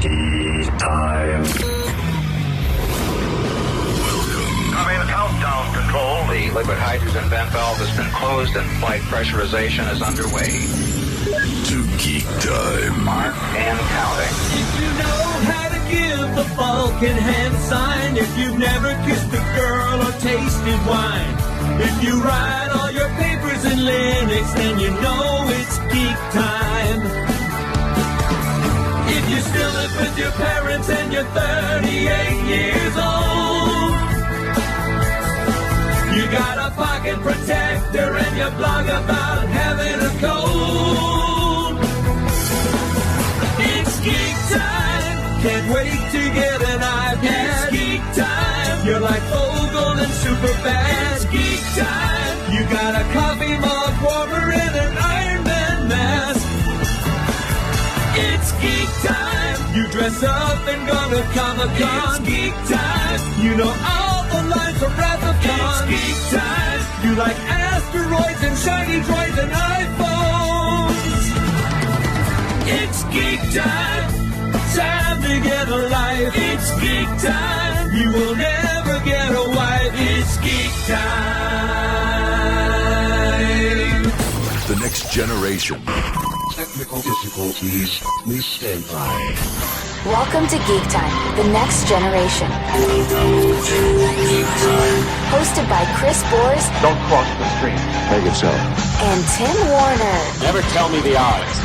Geek Time. Coming countdown control. The liquid hydrogen vent valve has been closed and flight pressurization is underway. To Geek Time. Mark and counting. If you know how to give the Vulcan hand sign, if you've never kissed a girl or tasted wine, if you write all your papers in Linux, then you know it's Geek Time. If you still live with your parents and you're 38 years old, you got a pocket protector and you blog about having a cold. It's Geek Time. Can't wait to get an iPad. It's Geek Time. You're like Ogle and Superbad. It's Geek Time. You got a coffee mug warmer and an Iron Man mask. It's Geek Time. You dress up and go to Comic-Con. It's Geek Time. You know all the lines from Wrath of Khan. It's Geek Time. You like asteroids and shiny droids and iPhones. It's Geek Time. Time to get a life. It's Geek Time. You will never get a wife. It's Geek Time. The next generation. Technical difficulties. Please stand by. Welcome to Geek Time, the next generation. Welcome to Geek Time. Hosted by Chris Bors. Don't cross the stream. Make it so. And Tim Warner. Never tell me the odds.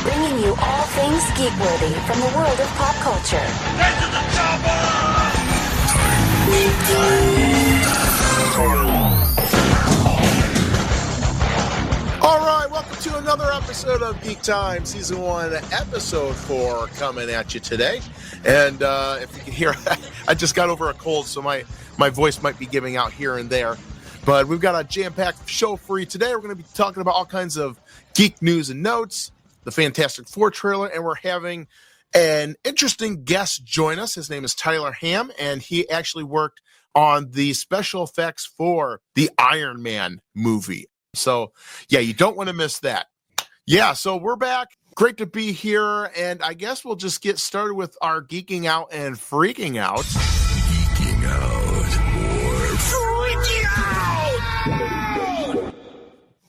Bringing you all things geek-worthy from the world of pop culture. Get to the chopper! Geek Time. All right, welcome to another episode of Geek Time, Season 1, Episode 4, coming at you today. And if you can hear, I just got over a cold, so my voice might be giving out here and there. But we've got a jam-packed show for you today. We're going to be talking about all kinds of geek news and notes, the Fantastic Four trailer, and we're having an interesting guest join us. His name is Tyler Ham, and he actually worked on the special effects for the Iron Man movie. So, yeah, you don't want to miss that. Yeah, so we're back. Great to be here, and I guess we'll just get started with our geeking out and freaking out. Geeking out or freaking out!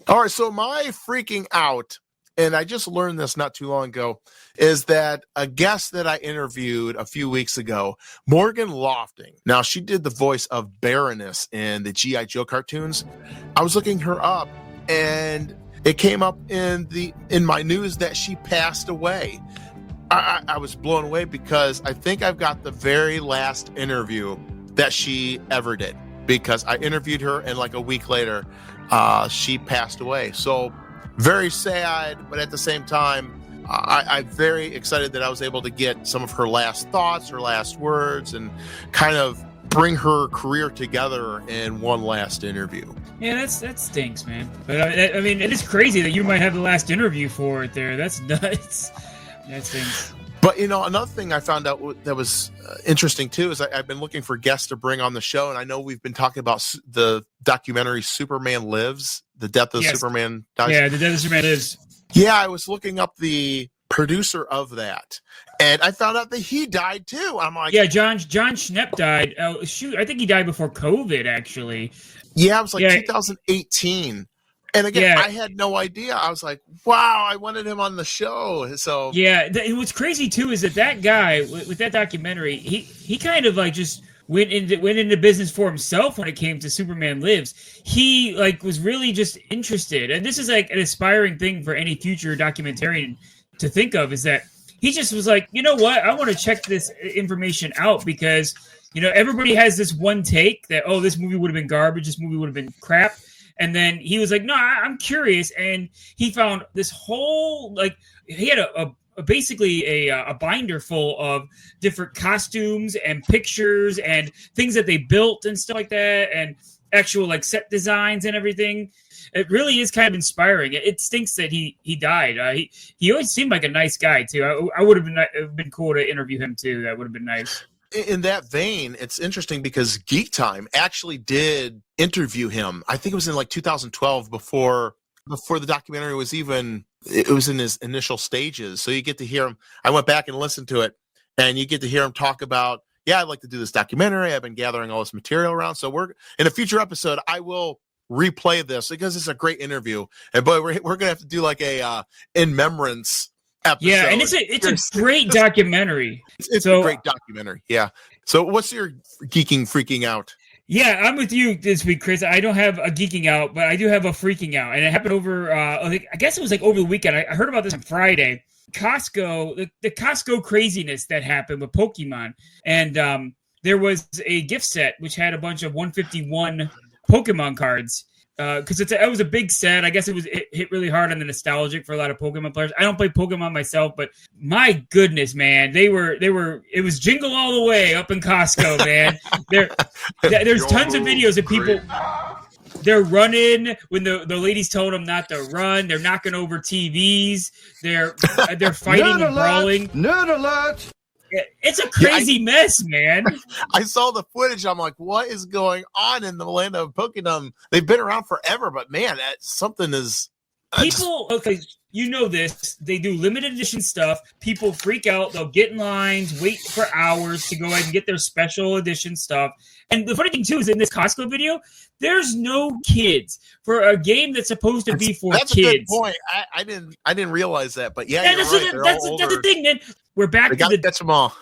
All right, so my freaking out, and I just learned this not too long ago, is that a guest that I interviewed a few weeks ago, Morgan Lofting. Now, she did the voice of Baroness in the G.I. Joe cartoons. I was looking her up, and it came up in my news that she passed away. I was blown away because I think I've got the very last interview that she ever did, because I interviewed her, and like a week later, she passed away. So very sad, but at the same time, I'm very excited that I was able to get some of her last thoughts, her last words, and kind of bring her career together in one last interview. Yeah, that stinks, man. But I mean, it is crazy that you might have the last interview for it there. That's nuts. That stinks. But, you know, another thing I found out that was interesting, too, is I've been looking for guests to bring on the show, and I know we've been talking about the documentary Superman Lives, the Death of Superman Dies. Yeah, the Death of Superman Lives. Yeah, I was looking up the producer of that, and I found out that he died, too. I'm like... Yeah, John Schnepp died. Oh, shoot, I think he died before COVID, actually. Yeah, it was like 2018. And again, I had no idea. I was like, wow, I wanted him on the show. So yeah, what's crazy too is that guy with that documentary, he kind of like just went into business for himself when it came to Superman Lives. He like was really just interested, and this is like an aspiring thing for any future documentarian to think of, is that he just was like, you know what, I want to check this information out, because you know everybody has this one take that, oh, this movie would have been garbage, this movie would have been crap. And then he was like, no, I'm curious. And he found this whole, like, he had basically a binder full of different costumes and pictures and things that they built and stuff like that, and actual, like, set designs and everything. It really is kind of inspiring. It stinks that he died. He always seemed like a nice guy, too. I would have been cool to interview him, too. That would have been nice. In that vein, it's interesting because Geek Time actually did interview him. I think it was in like 2012 before the documentary was even it was in his initial stages. So you get to hear him. I went back and listened to it, and you get to hear him talk about, yeah, I'd like to do this documentary. I've been gathering all this material around. So we're in a future episode, I will replay this because it's a great interview. And boy, we're going to have to do like a in remembrance episode. Yeah, and it's a great documentary. It's a great documentary. Yeah. So what's your geeking freaking out? Yeah, I'm with you this week, Chris. I don't have a geeking out, but I do have a freaking out. And it happened over, I guess it was like over the weekend. I heard about this on Friday. Costco, the Costco craziness that happened with Pokemon. And there was a gift set which had a bunch of 151 Pokemon cards. Because it was a big set. I guess it hit really hard on the nostalgic for a lot of Pokemon players. I don't play Pokemon myself, but my goodness, man, it was jingle all the way up in Costco, man. There's tons of videos of people. They're running when the ladies told them not to run. They're knocking over TVs. They're fighting and brawling. Nerd alert! It's a crazy mess, man. I saw the footage. I'm like, what is going on in the land of Pokemon? They've been around forever, but man, something is... People, okay, you know this. They do limited edition stuff. People freak out. They'll get in lines, wait for hours to go ahead and get their special edition stuff. And the funny thing, too, is in this Costco video, there's no kids for a game that's supposed to be for kids. That's a good point. I didn't realize that, but yeah, you're right. That's the thing, man. We're back to catch them all.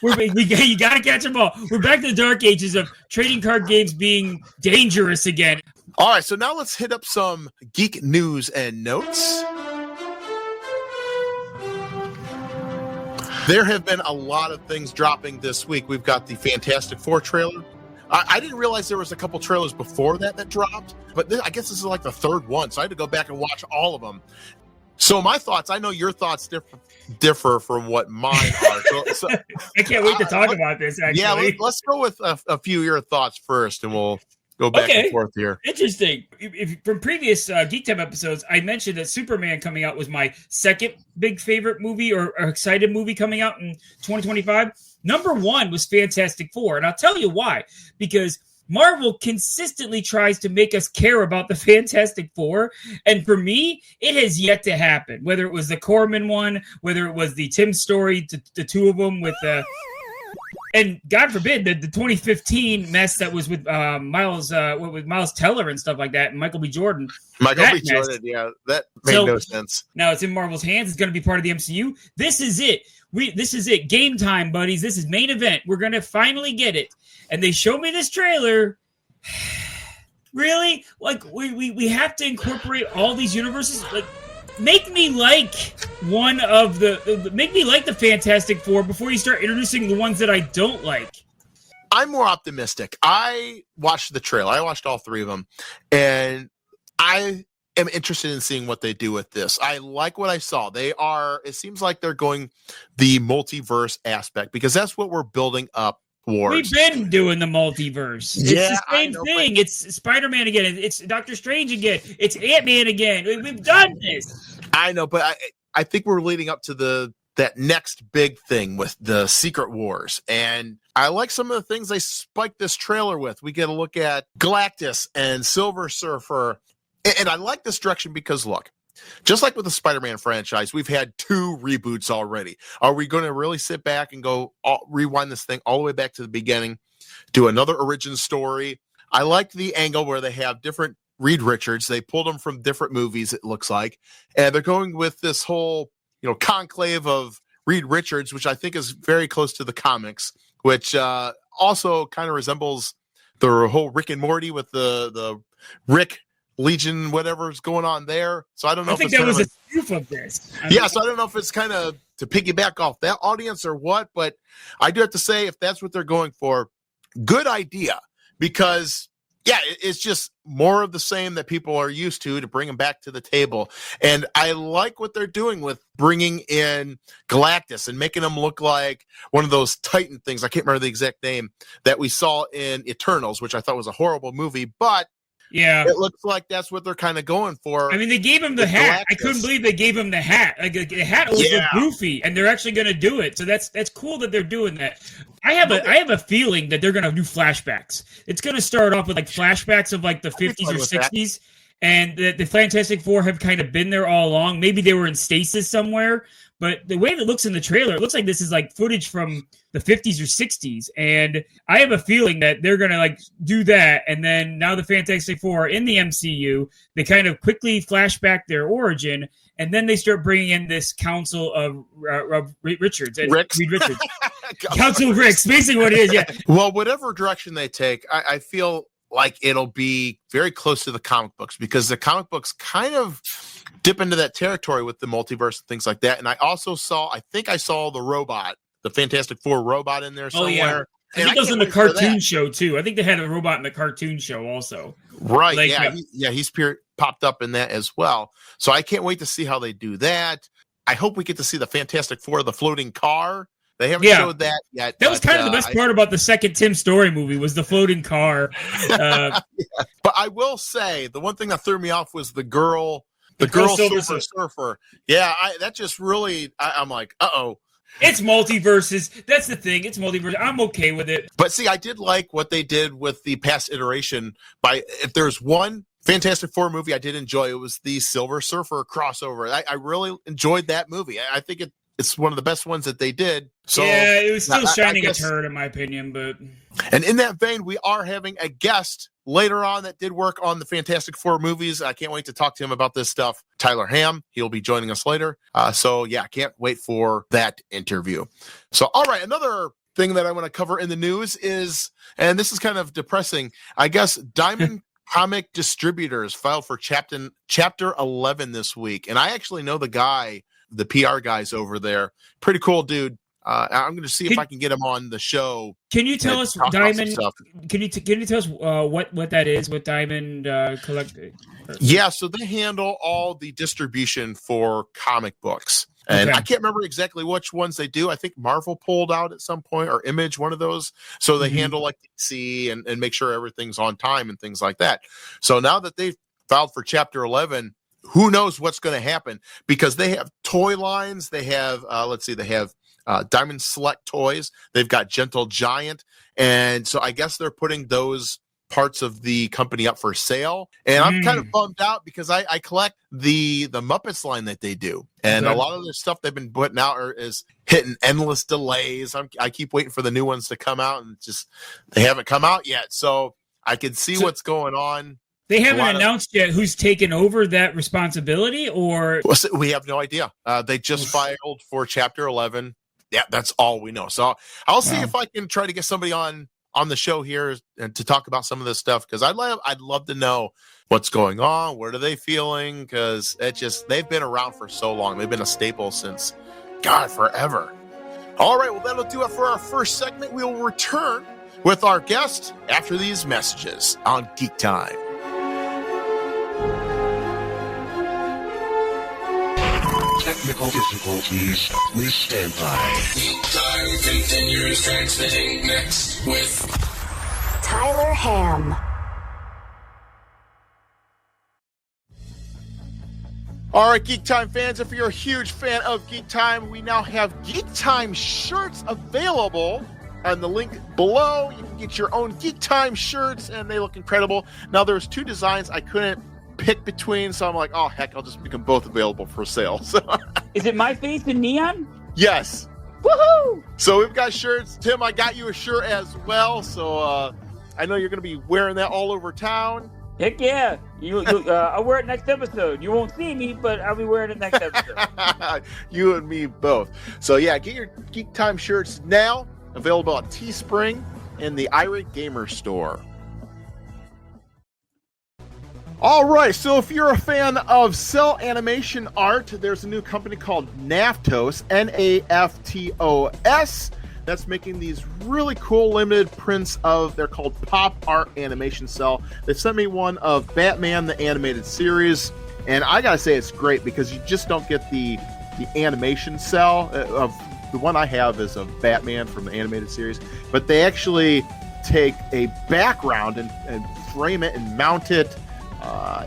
You got to catch them all. We're back to the dark ages of trading card games being dangerous again. All right, so now let's hit up some geek news and notes. There have been a lot of things dropping this week. We've got the Fantastic Four trailer. I didn't realize there was a couple trailers before that dropped, but I guess this is like the third one, so I had to go back and watch all of them. So my thoughts, I know your thoughts differ from what mine are. So I can't wait to talk about this, actually. Yeah, let's go with a few of your thoughts first, and we'll go back and forth here. Interesting. From previous Geek Time episodes, I mentioned that Superman coming out was my second big favorite movie or excited movie coming out in 2025. Number one was Fantastic Four, and I'll tell you why. Because Marvel consistently tries to make us care about the Fantastic Four, and for me, it has yet to happen. Whether it was the Corman one, whether it was the Tim story, the two of them with the... And God forbid the 2015 mess that was with Miles Teller and stuff like that, and Michael B. Jordan. Jordan, yeah, that made no sense. Now it's in Marvel's hands. It's going to be part of the MCU. This is it. This is it. Game time, buddies. This is main event. We're going to finally get it. And they show me this trailer. Really? Like we have to incorporate all these universes. Like, make me like make me like the Fantastic Four before you start introducing the ones that I don't like. I'm more optimistic. I watched the trailer. I watched all three of them, and I am interested in seeing what they do with this. I like what I saw. It seems like they're going the multiverse aspect because that's what we're building up towards. We've been doing the multiverse. It's the same thing. It's Spider-Man again. It's Doctor Strange again. It's Ant-Man again. We've done this. I know, but I think we're leading up to that next big thing with the Secret Wars. And I like some of the things they spiked this trailer with. We get a look at Galactus and Silver Surfer. And I like this direction because, look, just like with the Spider-Man franchise, we've had 2 reboots already. Are we going to really sit back and go rewind this thing all the way back to the beginning, do another origin story? I like the angle where they have different Reed Richards. They pulled them from different movies, it looks like. And they're going with this whole, conclave of Reed Richards, which I think is very close to the comics, which also kind of resembles the whole Rick and Morty with the Rick Legion, whatever's going on there. So I don't know. I think that was a spoof of this. So I don't know if it's kind of to piggyback off that audience or what, but I do have to say, if that's what they're going for, good idea, because it's just more of the same that people are used to bring them back to the table. And I like what they're doing with bringing in Galactus and making him look like one of those Titan things. I can't remember the exact name that we saw in Eternals, which I thought was a horrible movie, but yeah, it looks like that's what they're kind of going for. I mean, they gave him the hat. Galactus. I couldn't believe they gave him the hat. Like, the hat was goofy, and they're actually going to do it. So that's cool that they're doing that. I have a feeling that they're going to do flashbacks. It's going to start off with like flashbacks of like the 50s or 60s, and the Fantastic Four have kind of been there all along. Maybe they were in stasis somewhere, but the way it looks in the trailer, it looks like this is like footage from the 50s or 60s. And I have a feeling that they're going to like do that. And then now the Fantastic Four are in the MCU. They kind of quickly flash back their origin. And then they start bringing in this Council of Richards. And Ricks. Reed Richards. Council of Ricks, basically what it is, yeah. Well, whatever direction they take, I feel like it'll be very close to the comic books, because the comic books kind of dip into that territory with the multiverse and things like that. And I also I think I saw the robot, the Fantastic Four robot in there somewhere. Oh, yeah. I think it was in the cartoon show, too. I think they had a robot in the cartoon show also. Right, like, he's popped up in that as well. So I can't wait to see how they do that. I hope we get to see the Fantastic Four, the floating car. They haven't showed that yet. That was kind of the best part about the second Tim Story movie was the floating car. But I will say, the one thing that threw me off was the girl Silver Surfer. Yeah, that just really, I'm like, uh-oh. It's multiverses. That's the thing. It's multiverse. I'm okay with it. But see, I did like what they did with the past iteration. If there's one Fantastic Four movie I did enjoy, it was the Silver Surfer crossover. I really enjoyed that movie. I think it's one of the best ones that they did. So yeah, it was still shining a turd in my opinion, but. And in that vein, we are having a guest later on that did work on the Fantastic Four movies. I can't wait to talk to him about this stuff. Tyler Ham, he'll be joining us later. So yeah, can't wait for that interview. So, all right, another thing that I want to cover in the news is, and this is kind of depressing, I guess Diamond Comic Distributors filed for Chapter 11 this week. And I actually know the guy, the PR guys over there. Pretty cool dude. I'm going to see if I can get him on the show. Can you tell us, Diamond? Can you tell us what that is? What Diamond Collect? Yeah, so they handle all the distribution for comic books, and I can't remember exactly which ones they do. I think Marvel pulled out at some point, or Image, one of those. So they handle like DC and make sure everything's on time and things like that. So now that they've filed for Chapter 11. Who knows what's going to happen, because they have toy lines. They have, they have Diamond Select Toys. They've got Gentle Giant. And so I guess they're putting those parts of the company up for sale. And I'm kind of bummed out because I collect the Muppets line that they do. And a lot of the stuff they've been putting out is hitting endless delays. I keep waiting for the new ones to come out, and they haven't come out yet. So I can see what's going on. They haven't announced yet who's taken over that responsibility, or we have no idea. They just filed for Chapter 11. Yeah, that's all we know. So I'll see if I can try to get somebody on the show here and to talk about some of this stuff, because I'd love to know what's going on. What are they feeling? Because they've been around for so long. They've been a staple since forever. All right, well, that'll do it for our first segment. We will return with our guest after these messages on Geek Time. Technical difficulties. Please stand by. Geek Time continues transmitting next with Tyler Ham. All right, Geek Time fans, if you're a huge fan of Geek Time, we now have Geek Time shirts available. On the link below, you can get your own Geek Time shirts, and they look incredible. Now, there's two designs I couldn't pick between, so I'm like, oh heck, I'll just make them both available for sale. So is it my face in neon? Yes. Woohoo! So we've got shirts. Tim, I got you a shirt as well, so I know you're going to be wearing that all over town. Heck yeah. I'll wear it next episode. You won't see me, but I'll be wearing it next episode. You and me both. So yeah, get your Geek Time shirts now. Available at Teespring and the Irate Gamer store. All right, so if you're a fan of cell animation art, there's a new company called Naftos, Naftos, that's making these really cool limited prints they're called Pop Art Animation Cell. They sent me one of Batman, the animated series, and I gotta say it's great because you just don't get the animation cell of the one I have is of Batman from the animated series, but they actually take a background and frame it and mount it,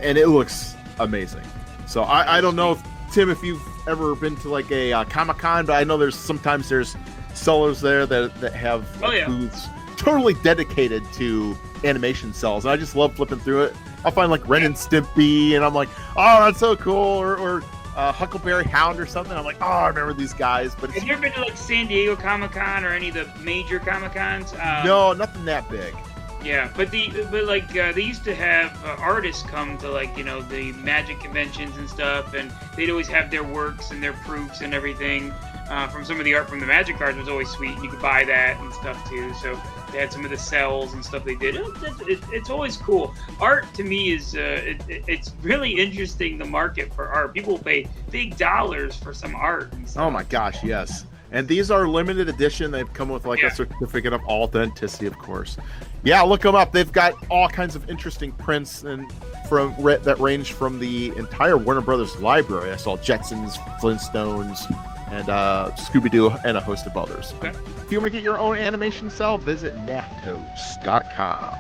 and it looks amazing. So I don't know, Tim, if you've ever been to like a Comic-Con, but I know there's sellers there that have booths totally dedicated to animation cells. And I just love flipping through it I'll find like Ren and Stimpy, and I'm like, oh, that's so cool, or Huckleberry Hound or something. I'm like, oh, I remember these guys. But have you ever been to like San Diego Comic-Con or any of the major Comic-Cons? No, nothing that big. Yeah, but they used to have artists come to like the Magic conventions and stuff, and they'd always have their works and their proofs and everything. From some of the art from the Magic cards was always sweet, and you could buy that and stuff too. So they had some of the cells and stuff they did. It's always cool. Art to me is it's really interesting. The market for art, people pay big dollars for some art. And stuff. Oh my gosh, yes. And these are limited edition. They've come with like a certificate of authenticity, of course. Yeah, look them up. They've got all kinds of interesting prints and that range from the entire Warner Brothers library. I saw Jetsons, Flintstones, and Scooby-Doo, and a host of others. Okay. If you want to get your own animation cell, visit Natos.com.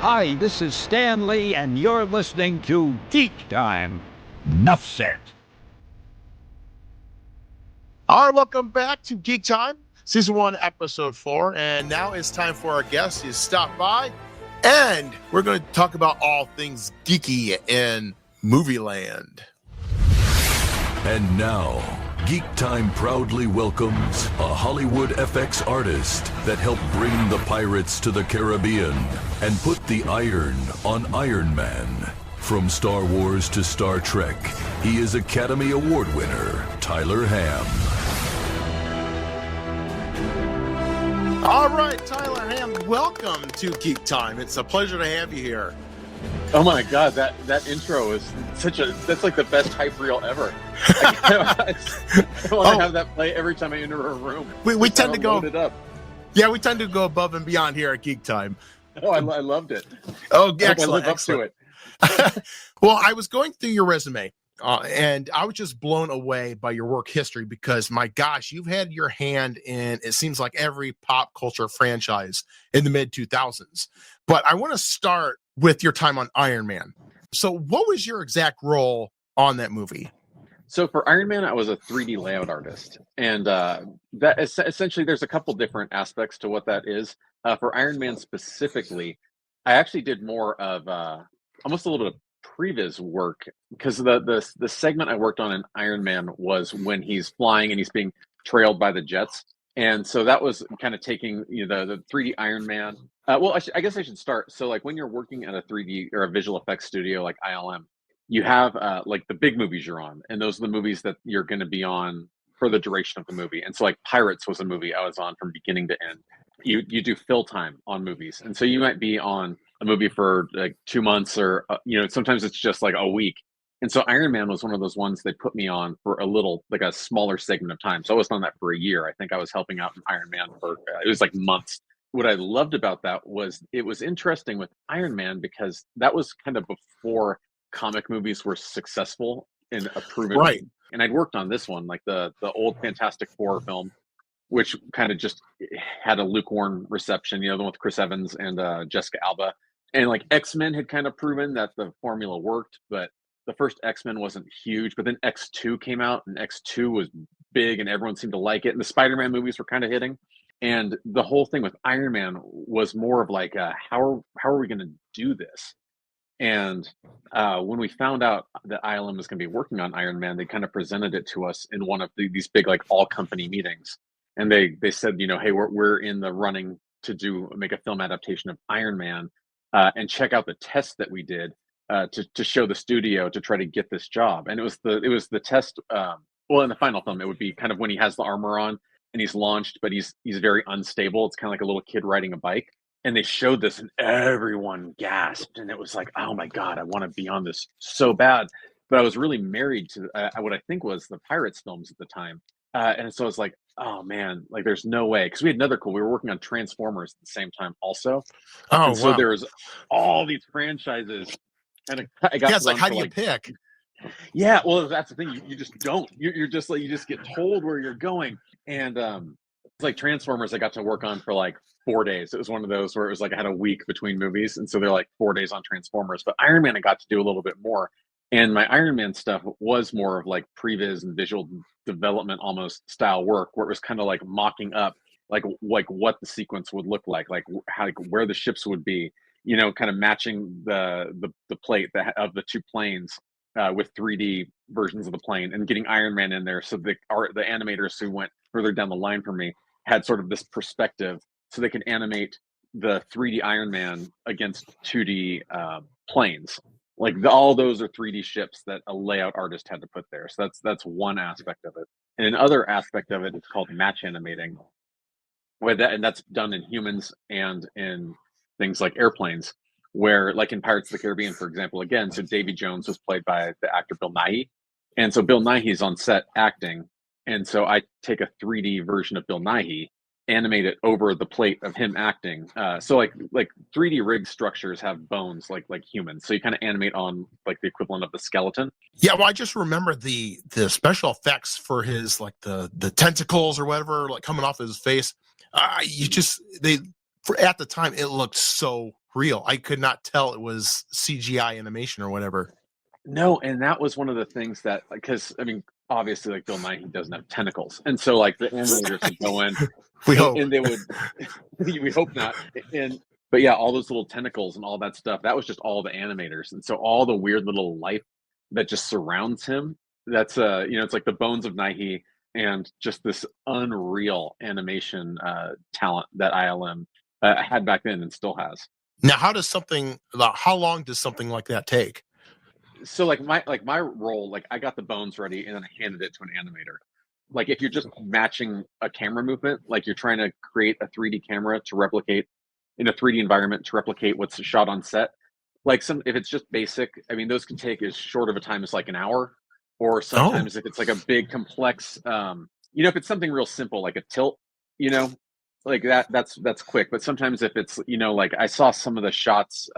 Hi, this is Stan Lee, and you're listening to Geek Time. Nuff said. All right, welcome back to Geek Time, Season 1, Episode 4. And now it's time for our guest to stop by. And we're going to talk about all things geeky in movie land. And now, Geek Time proudly welcomes a Hollywood FX artist that helped bring the pirates to the Caribbean and put the iron on Iron Man. From Star Wars to Star Trek, he is Academy Award winner, Tyler Hamm. All right, Tyler Hamm, welcome to Geek Time. It's a pleasure to have you here. Oh my God, that intro is that's like the best hype reel ever. I want to have that play every time I enter a room. We tend to go load it up. Yeah, we tend to go above and beyond here at Geek Time. Oh, I loved it. Oh, excellent, I live up to it. Well, I was going through your resume, and I was just blown away by your work history because, my gosh, you've had your hand in, it seems like, every pop culture franchise in the mid-2000s. But I want to start with your time on Iron Man. So what was your exact role on that movie? So for Iron Man, I was a 3D layout artist. And that is, essentially, there's a couple different aspects to what that is. For Iron Man specifically, I actually did more of almost a little bit of previs work, because the segment I worked on in Iron Man was when he's flying and he's being trailed by the jets. And so that was kind of taking the 3D Iron Man. Well, I guess I should start. So like when you're working at a 3D or a visual effects studio like ILM, you have like the big movies you're on, and those are the movies that you're going to be on for the duration of the movie. And so like Pirates was a movie I was on from beginning to end. You do fill time on movies, and so you might be on a movie for like 2 months, or sometimes it's just like a week. And so Iron Man was one of those ones they put me on for a little, like a smaller segment of time. So I was on that for a year. I think I was helping out in Iron Man for it was like months. What I loved about that was it was interesting with Iron Man because that was kind of before comic movies were successful in a proven Right. And I'd worked on this one, like the old Fantastic Four film, which kind of just had a lukewarm reception, the one with Chris Evans and Jessica Alba. And like X-Men had kind of proven that the formula worked, but the first X-Men wasn't huge. But then X2 came out, and X2 was big, and everyone seemed to like it. And the Spider-Man movies were kind of hitting. And the whole thing with Iron Man was more of like, how are we going to do this? And when we found out that ILM was going to be working on Iron Man, they kind of presented it to us in one of these big like all company meetings. And they said, hey, we're in the running to make a film adaptation of Iron Man, and check out the test that we did to show the studio to try to get this job. And it was the test. Well, in the final film, it would be kind of when he has the armor on and he's launched, but he's very unstable. It's kind of like a little kid riding a bike. And they showed this, and everyone gasped. And it was like, oh my God, I want to be on this so bad. But I was really married to what I think was the Pirates films at the time. And so I was like, oh man, like there's no way. Because we were working on Transformers at the same time also. Oh, and so wow. there was all these franchises. And I got it's like, how do you pick? Yeah, well, that's the thing. You just don't. You're just like, you just get told where you're going. And it's like Transformers I got to work on for like 4 days. It was one of those where it was like I had a week between movies. And so they're like 4 days on Transformers. But Iron Man I got to do a little bit more. And my Iron Man stuff was more of like previs and visual development almost style work, where it was kind of like mocking up like what the sequence would look like how, like where the ships would be, you know, kind of matching the plate of the two planes with 3D versions of the plane, and getting Iron Man in there, so the animators who went further down the line for me had sort of this perspective, so they could animate the 3D Iron Man against 2D planes. Like all those are 3D ships that a layout artist had to put there. So that's one aspect of it. And another aspect of it is called match animating, and that's done in humans and in things like airplanes, where like in Pirates of the Caribbean, for example, again, so Davy Jones was played by the actor Bill Nighy. And so Bill Nighy's on set acting. And so I take a 3D version of Bill Nighy, animate it over the plate of him acting. So like 3D rig structures have bones like humans. So you kind of animate on like the equivalent of the skeleton. Yeah, well, I just remember the special effects for his like the tentacles or whatever, like coming off his face. At the time it looked so real. I could not tell it was CGI animation or whatever. No, and that was one of the things that, because I mean, obviously, like Bill Nighy doesn't have tentacles, and so like the animators would go in, and they would, we hope not, but yeah, all those little tentacles and all that stuff, that was just all the animators, and so all the weird little life that just surrounds him, that's it's like the bones of Nighy and just this unreal animation talent that ILM had back then and still has. Now, how long does something like that take? So like my role, like I got the bones ready and then I handed it to an animator. Like if you're just matching a camera movement, like you're trying to create a 3D camera to replicate in a 3D environment to replicate what's shot on set. Like if it's just basic, I mean, those can take as short of a time as like an hour, or sometimes if it's like a big complex, if it's something real simple, like a tilt, like that's quick. But sometimes if it's, like I saw some of the shots,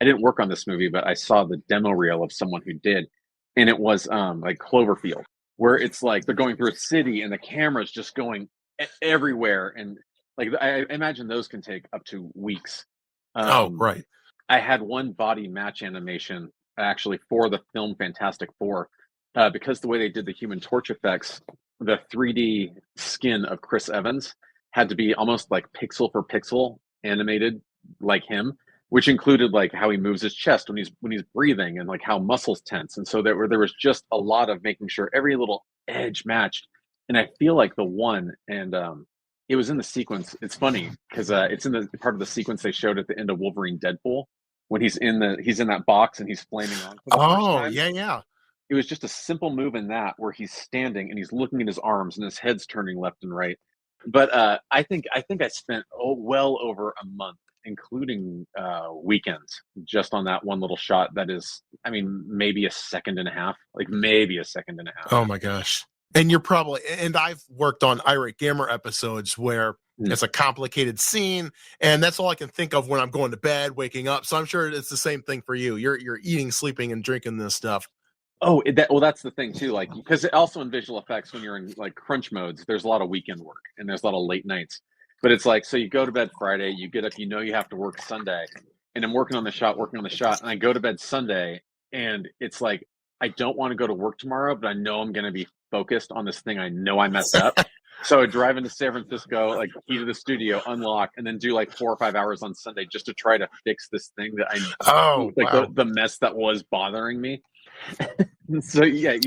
I didn't work on this movie, but I saw the demo reel of someone who did, and it was like Cloverfield, where it's like they're going through a city and the camera's just going everywhere, and like I imagine those can take up to weeks. Right. I had one body match animation actually for the film Fantastic Four, because the way they did the Human Torch effects, the 3D skin of Chris Evans had to be almost like pixel for pixel animated like him, which included like how he moves his chest when he's breathing, and like how muscles tense. And so there was just a lot of making sure every little edge matched. And I feel like the one, and it was in the sequence. It's funny because it's in the part of the sequence they showed at the end of Wolverine Deadpool, when he's in that box and he's flaming on. For the first time. Yeah. It was just a simple move in that where he's standing and he's looking at his arms and his head's turning left and right. But I think I spent well over a month, including weekends, just on that one little shot that is, I mean, maybe a second and a half. Oh my gosh. And I've worked on Irate Gamer episodes where it's a complicated scene, and that's all I can think of when I'm going to bed, waking up. So I'm sure it's the same thing for you. You're eating, sleeping, and drinking this stuff. Oh, that's the thing too. Like, because also in visual effects, when you're in like crunch modes, there's a lot of weekend work and there's a lot of late nights. But it's like, so you go to bed Friday, you get up, you have to work Sunday, and I'm working on the shot, and I go to bed Sunday, and it's like, I don't want to go to work tomorrow, but I know I'm going to be focused on this thing I know I messed up. So I drive into San Francisco, like key to the studio, unlock, and then do like 4 or 5 hours on Sunday just to try to fix this thing that the mess that was bothering me. So yeah,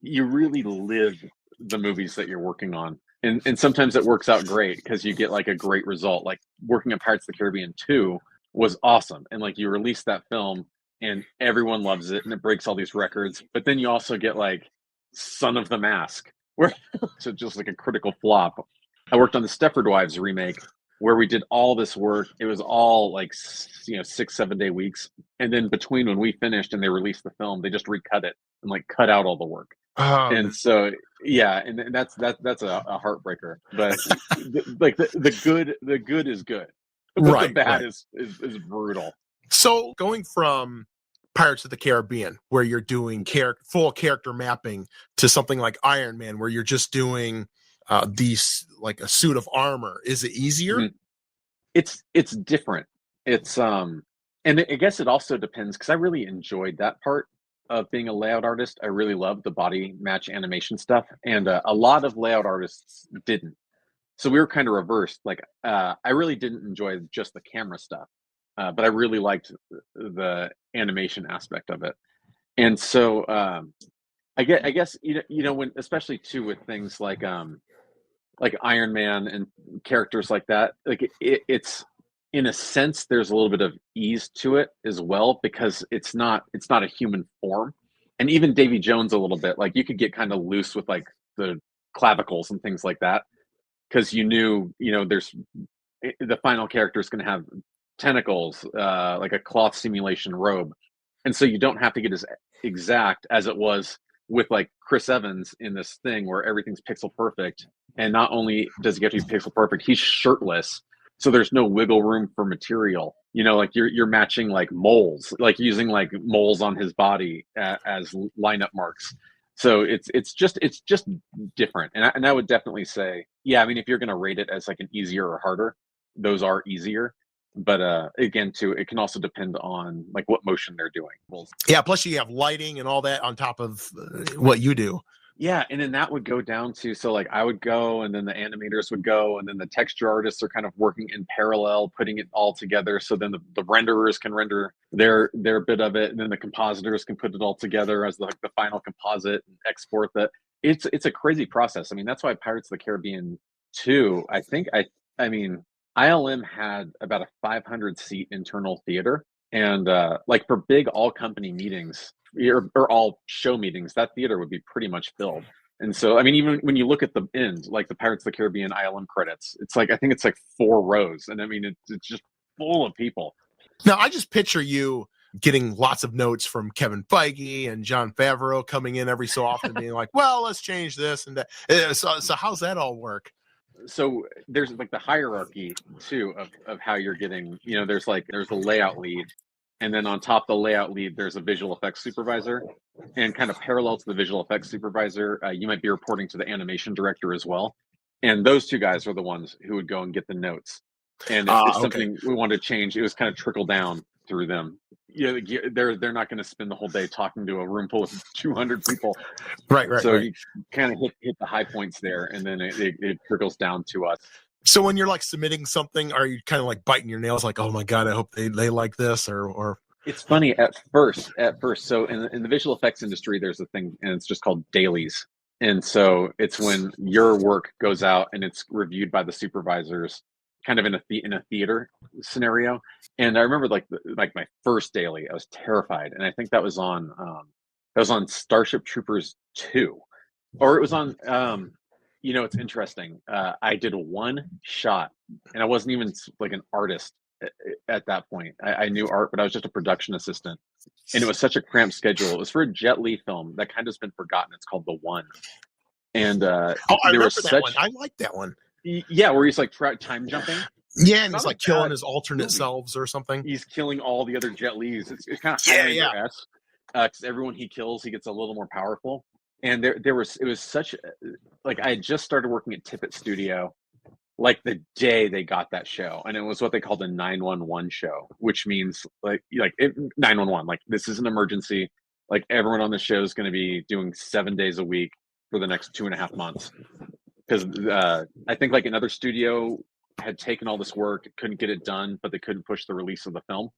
you really live the movies that you're working on. And sometimes it works out great because you get like a great result. Like working on Pirates of the Caribbean 2 was awesome. And like you release that film and everyone loves it and it breaks all these records. But then you also get like Son of the Mask, where so just like a critical flop. I worked on the Stepford Wives remake where we did all this work. It was all like 6-7 day weeks. And then between when we finished and they released the film, they just recut it and like cut out all the work. And so yeah, and that's a heartbreaker. But the good is good. But the bad is brutal. So going from Pirates of the Caribbean, where you're doing full character mapping, to something like Iron Man, where you're just doing these like a suit of armor, is it easier? Mm-hmm. It's different. It's and I guess it also depends, because I really enjoyed that part of being a layout artist. I really loved the body match animation stuff, and a lot of layout artists didn't. So we were kind of reversed. Like, I really didn't enjoy just the camera stuff, but I really liked the animation aspect of it. And so I guess when, especially too with things like Iron Man and characters like that, like it's in a sense there's a little bit of ease to it as well, because it's not a human form. And even Davy Jones a little bit, like you could get kind of loose with like the clavicles and things like that, because there's the final character is going to have tentacles, like a cloth simulation robe, and so you don't have to get as exact as it was with like Chris Evans in this thing where everything's pixel perfect. And not only does he get to be pixel perfect, he's shirtless, so there's no wiggle room for material. Like you're matching like moles, like using like moles on his body as lineup marks. So it's just different. And I would definitely say, yeah, I mean, if you're going to rate it as like an easier or harder, those are easier. But again, too, it can also depend on like what motion they're doing. Well, Yeah, plus you have lighting and all that on top of what you do. yeah, and then that would go down to, so like I would go, and then the animators would go, and then the texture artists are kind of working in parallel, putting it all together. So then the renderers can render their bit of it, and then the compositors can put it all together as the final composite and export that. It's a crazy process. I mean, that's why Pirates of the Caribbean 2, I mean, ILM had about a 500-seat internal theater, and like for big all company meetings or all show meetings, that theater would be pretty much filled. And so, I mean, even when you look at the end, like the Pirates of the Caribbean ILM credits, it's like, I think it's like 4 rows. And I mean, it's just full of people. Now, I just picture you getting lots of notes from Kevin Feige and Jon Favreau coming in every so often being like, well, let's change this and that. So how's that all work? So there's like the hierarchy too of how you're getting, there's the layout lead. And then on top of the layout lead, there's a visual effects supervisor, and kind of parallel to the visual effects supervisor, you might be reporting to the animation director as well. And those two guys are the ones who would go and get the notes. And if something we wanted to change, it was kind of trickle down through them. They're not going to spend the whole day talking to a room full of 200 people. Right. So you kind of hit the high points there, and then it trickles down to us. So when you're like submitting something, are you kind of like biting your nails like, oh my God, I hope they like this or It's funny at first. So in the visual effects industry, there's a thing, and it's just called dailies. And so it's when your work goes out and it's reviewed by the supervisors, kind of in a theater scenario. And I remember like my first daily, I was terrified, and I think that was on Starship Troopers 2, or it was on. It's interesting. I did one shot, and I wasn't even like an artist at that point. I knew art, but I was just a production assistant. And it was such a cramped schedule. It was for a Jet Li film that kind of has been forgotten. It's called The One. And I remember that one. I like that one. Yeah, where he's like time jumping. Yeah, and he's like killing his alternate selves or something. He's killing all the other Jet Lis. It's kind of yeah. Because everyone he kills, he gets a little more powerful. And it was such like I had just started working at Tippett Studio, like the day they got that show, and it was what they called a 911 show, which means like 911, like this is an emergency, like everyone on the show is going to be doing 7 days a week for the next 2.5 months, because I think like another studio had taken all this work, couldn't get it done, but they couldn't push the release of the film,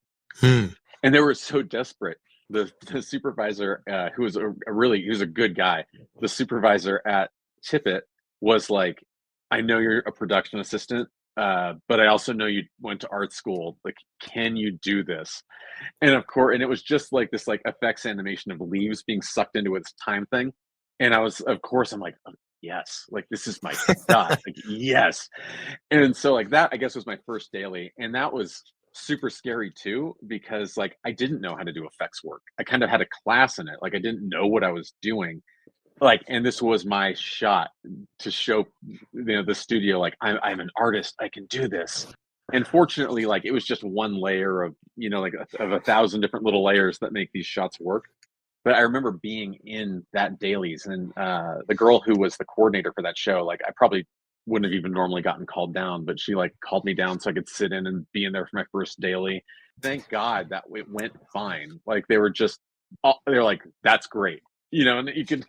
and they were so desperate. The supervisor, who was he was a good guy. The supervisor at Tippett was like, I know you're a production assistant, but I also know you went to art school. Like, can you do this? And of course, and it was just like this like effects animation of leaves being sucked into its time thing. And I'm like, oh, yes, like this is my shot. Like, yes. And so like that, I guess, was my first daily. And that was super scary too, because like I didn't know how to do effects work. I kind of had a class in it. Like I didn't know what I was doing. Like, and this was my shot to show, the studio, like I'm an artist. I can do this. And fortunately, like it was just one layer of, like of 1,000 different little layers that make these shots work. But I remember being in that dailies, and the girl who was the coordinator for that show, like I probably wouldn't have even normally gotten called down, but she like called me down so I could sit in and be in there for my first daily. Thank God that it went fine. Like they're like, that's great. And you can,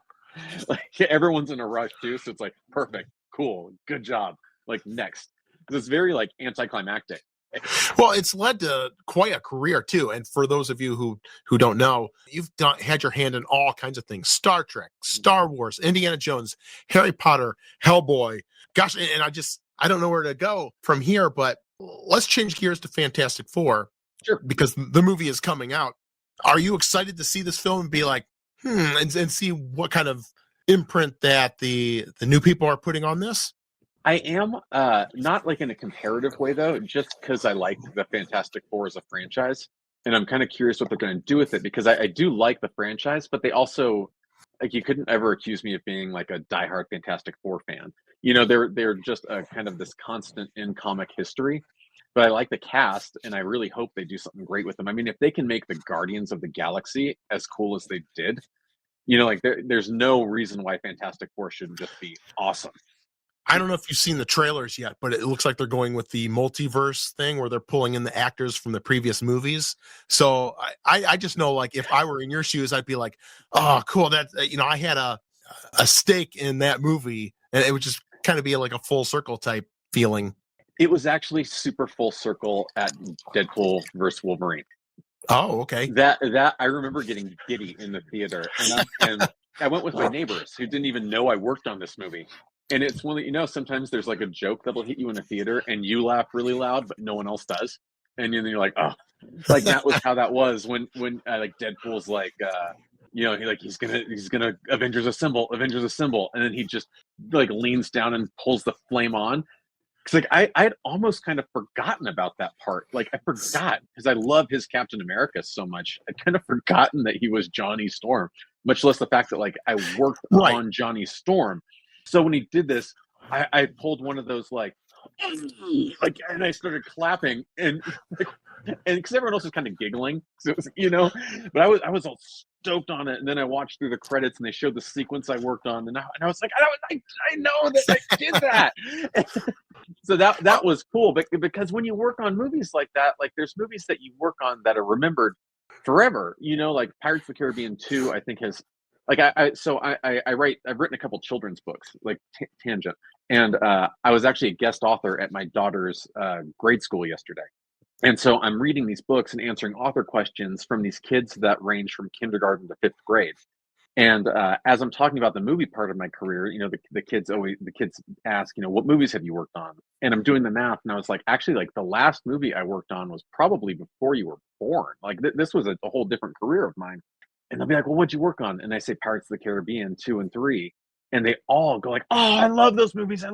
like, everyone's in a rush too. So it's like, perfect, cool, good job. like next? Because it's very like anticlimactic. Well, it's led to quite a career too. And for those of you who don't know, you've had your hand in all kinds of things: Star Trek, Star Wars, Indiana Jones, Harry Potter, Hellboy. Gosh, and I don't know where to go from here. But let's change gears to Fantastic Four, Sure. because the movie is coming out. Are you excited to see this film and be like, and see what kind of imprint that the new people are putting on this? I am not like in a comparative way though, just because I like the Fantastic Four as a franchise, and I'm kind of curious what they're going to do with it, because I do like the franchise, but they also, like, you couldn't ever accuse me of being like a diehard Fantastic Four fan. You know, they're just a kind of this constant in comic history. But I like the cast, and I really hope they do something great with them. I mean, if they can make the Guardians of the Galaxy as cool as they did, you know, like there's no reason why Fantastic Four shouldn't just be awesome. I don't know if you've seen the trailers yet, but it looks like they're going with the multiverse thing where they're pulling in the actors from the previous movies. So I just know, like, if I were in your shoes, I'd be like, oh, cool. That, you know, I had a stake in that movie, and it would just kind of be like a full circle type feeling. It was actually super full circle at Deadpool versus Wolverine. Oh, okay. That I remember getting giddy in the theater, and I went with my neighbors who didn't even know I worked on this movie. And it's one that, you know, sometimes there's like a joke that'll hit you in a theater and you laugh really loud, but no one else does. And then you're like, oh, like that was how that was when like Deadpool's like, you know, he's gonna Avengers Assemble. And then he just like leans down and pulls the flame on. Cause like I'd almost kind of forgotten about that part. Like I forgot, because I love his Captain America so much. I'd kind of forgotten that he was Johnny Storm, much less the fact that like I worked on Johnny Storm. So when he did this, I pulled one of those like, and I started clapping, and because everyone else was kind of giggling, so it was, you know, but I was all stoked on it. And then I watched through the credits, and they showed the sequence I worked on, and I was like, I know that I did that. So that was cool, but because when you work on movies like that, like there's movies that you work on that are remembered forever. You know, like Pirates of the Caribbean 2, I think has. Like I've written a couple children's books, like Tangent, and I was actually a guest author at my daughter's grade school yesterday. And so I'm reading these books and answering author questions from these kids that range from kindergarten to 5th grade. And as I'm talking about the movie part of my career, you know, the kids ask, you know, what movies have you worked on? And I'm doing the math, and I was like, actually, like the last movie I worked on was probably before you were born. Like this was a whole different career of mine. And they'll be like, well, what'd you work on? And I say Pirates of the Caribbean 2 and 3. And they all go like, oh, I love those movies.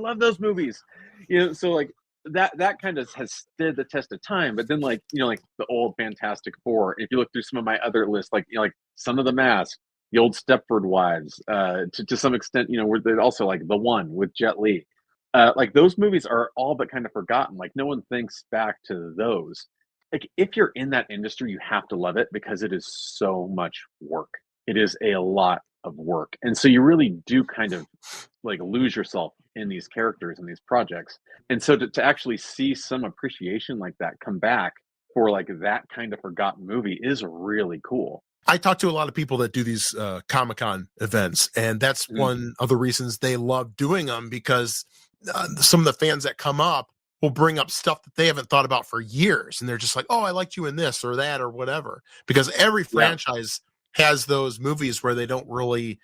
You know, so like that kind of has stood the test of time. But then like, you know, like the old Fantastic Four, if you look through some of my other lists, like, you know, like Son of the Mask, the old Stepford Wives, to some extent, you know, where they're also like The One with Jet Li. Like those movies are all but kind of forgotten. Like no one thinks back to those. Like if you're in that industry, you have to love it, because it is so much work. It is a lot of work. And so you really do kind of like lose yourself in these characters and these projects. And so to actually see some appreciation like that come back for like that kind of forgotten movie is really cool. I talk to a lot of people that do these Comic-Con events, and that's one of the reasons they love doing them, because some of the fans that come up will bring up stuff that they haven't thought about for years. And they're just like, oh, I liked you in this or that or whatever. Because every franchise has those movies where they don't really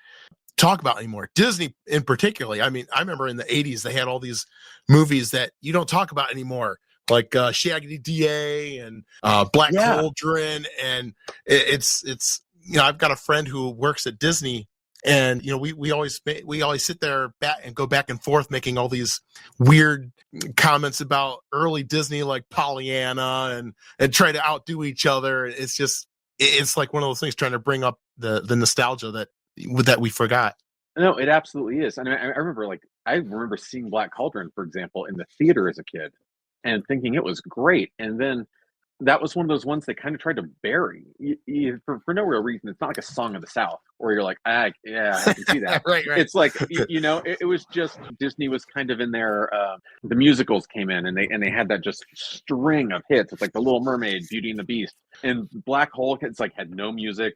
talk about anymore. Disney in particular. I mean, I remember in the 80s, they had all these movies that you don't talk about anymore, like Shaggy DA and Black Cauldron. And it's, you know, I've got a friend who works at Disney, and, you know, we always sit there and go back and forth making all these weird comments about early Disney, like Pollyanna, and try to outdo each other. It's like one of those things, trying to bring up the nostalgia that we forgot. No, it absolutely is. I mean, I remember seeing Black Cauldron, for example, in the theater as a kid and thinking it was great. And then that was one of those ones they kind of tried to bury for no real reason. It's not like a Song of the South where you're like, I can see that. right. It's like, you know, it was just Disney was kind of in there. The musicals came in, and they had that just string of hits. It's like The Little Mermaid, Beauty and the Beast, and Black Hole. It's like had no music.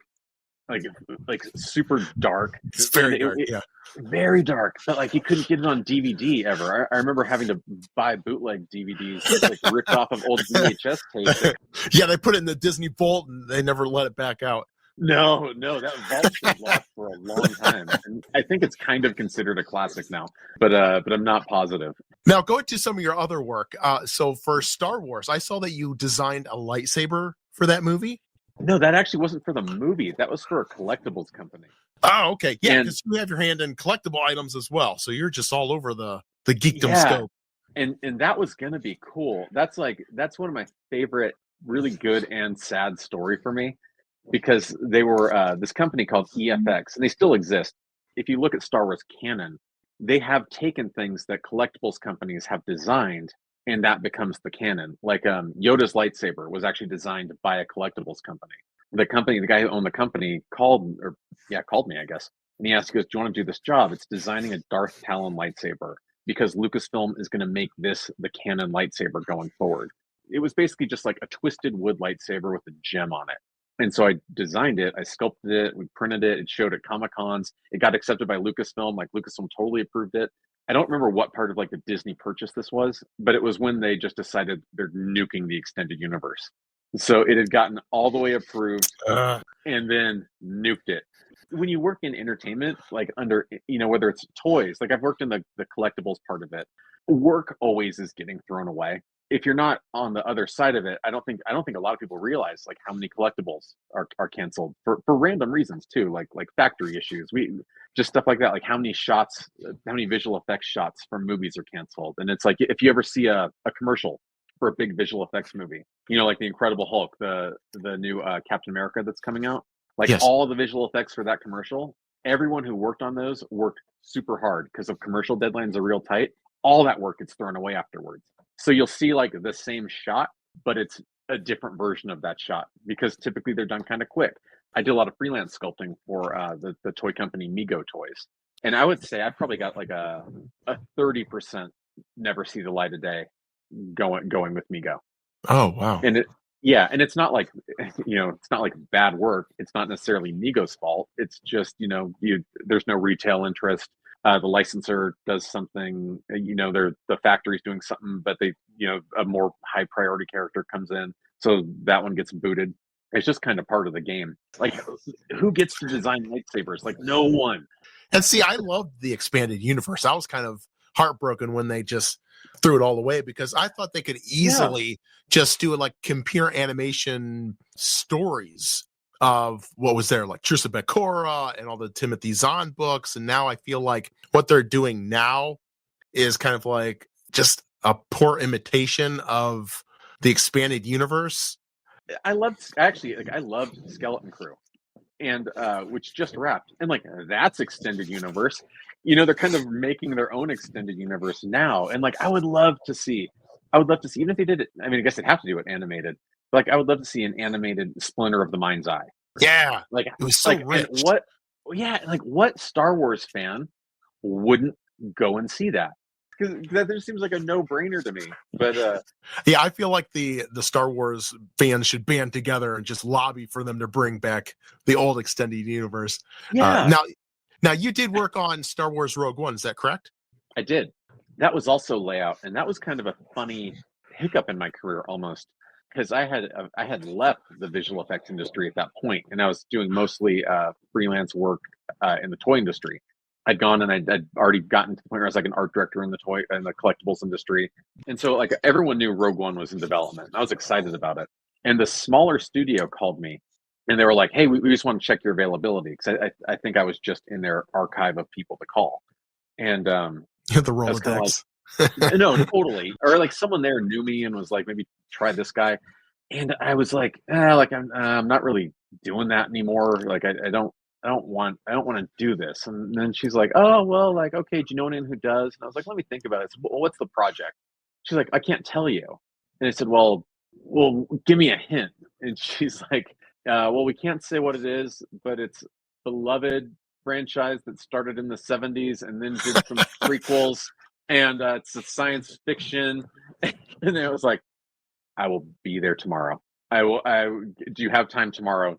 like super dark. It's very And dark. Yeah. Very dark. But like you couldn't get it on DVD ever. I remember having to buy bootleg DVDs like ripped off of old VHS tapes. Yeah, they put it in the Disney vault and they never let it back out. No, that vault was lost for a long time. And I think it's kind of considered a classic now, but I'm not positive. Now, going to some of your other work. So for Star Wars, I saw that you designed a lightsaber for that movie. No, that actually wasn't for the movie. That was for a collectibles company. Oh, okay. Yeah, because you have your hand in collectible items as well. So you're just all over the geekdom scope. And that was gonna be cool. That's one of my favorite, really good and sad story for me, because they were this company called EFX, and they still exist. If you look at Star Wars canon, they have taken things that collectibles companies have designed, and that becomes the canon. Like Yoda's lightsaber was actually designed by a collectibles company. The guy who owned the company called me, I guess. And he asked, he goes, do you want to do this job? It's designing a Darth Talon lightsaber, because Lucasfilm is going to make this the canon lightsaber going forward. It was basically just like a twisted wood lightsaber with a gem on it. And so I designed it, I sculpted it, we printed it, it showed at Comic-Cons, it got accepted by Lucasfilm, like Lucasfilm totally approved it. I don't remember what part of like the Disney purchase this was, but it was when they just decided they're nuking the extended universe. So it had gotten all the way approved and then nuked it. When you work in entertainment, like under, whether it's toys, like I've worked in the collectibles part of it, work always is getting thrown away. If you're not on the other side of it, I don't think a lot of people realize like how many collectibles are canceled for random reasons too, like factory issues. Just stuff like that, like how many visual effects shots from movies are canceled. And it's like, if you ever see a commercial for a big visual effects movie, like the Incredible Hulk, the new Captain America that's coming out, like yes. All the visual effects for that commercial, everyone who worked on those worked super hard because of commercial deadlines are real tight. All that work gets thrown away afterwards. So you'll see like the same shot, but it's a different version of that shot because typically they're done kind of quick. I did a lot of freelance sculpting for the toy company Mego Toys. And I would say I probably got like a 30% never see the light of day going with Mego. Oh, wow. And it's not like, it's not like bad work. It's not necessarily Mego's fault. It's just, there's no retail interest. The licensor does something, the factory's doing something, but they, a more high priority character comes in. So that one gets booted. It's just kind of part of the game. Like, who gets to design lightsabers? Like, no one. And see, I loved the expanded universe. I was kind of heartbroken when they just threw it all away because I thought they could easily just do it like computer animation stories of what was there, like Trusa Becora and all the Timothy Zahn books. And now I feel like what they're doing now is kind of like just a poor imitation of the expanded universe. I loved Skeleton Crew, and which just wrapped, and like that's extended universe. They're kind of making their own extended universe now, and like I would love to see, even if they did it. I mean, I guess they'd have to do it animated. But, like I would love to see an animated Splinter of the Mind's Eye. Yeah, like it was so rich. What Star Wars fan wouldn't go and see that? Because that just seems like a no-brainer to me. But yeah, I feel like the Star Wars fans should band together and just lobby for them to bring back the old extended universe. Yeah. Now you did work on Star Wars Rogue One, is that correct? I did. That was also layout, and that was kind of a funny hiccup in my career almost, because I had left the visual effects industry at that point, and I was doing mostly freelance work in the toy industry. I'd gone and I'd already gotten to the point where I was like an art director in the collectibles industry. And so like everyone knew Rogue One was in development. I was excited about it. And the smaller studio called me and they were like, hey, we just want to check your availability. Because I think I was just in their archive of people to call. And the Rolodex. Like, no, totally. Or like someone there knew me and was like, maybe try this guy. And I was like, I'm not really doing that anymore. Like I don't want to do this. And then she's like, oh, well, like, okay, do you know anyone who does? And I was like, let me think about it. I said, well, what's the project? She's like, I can't tell you. And I said, well, give me a hint. And she's like, well, we can't say what it is, but it's beloved franchise that started in the 70s and then did some prequels. And it's a science fiction. And it was like, I will be there tomorrow. Do you have time tomorrow?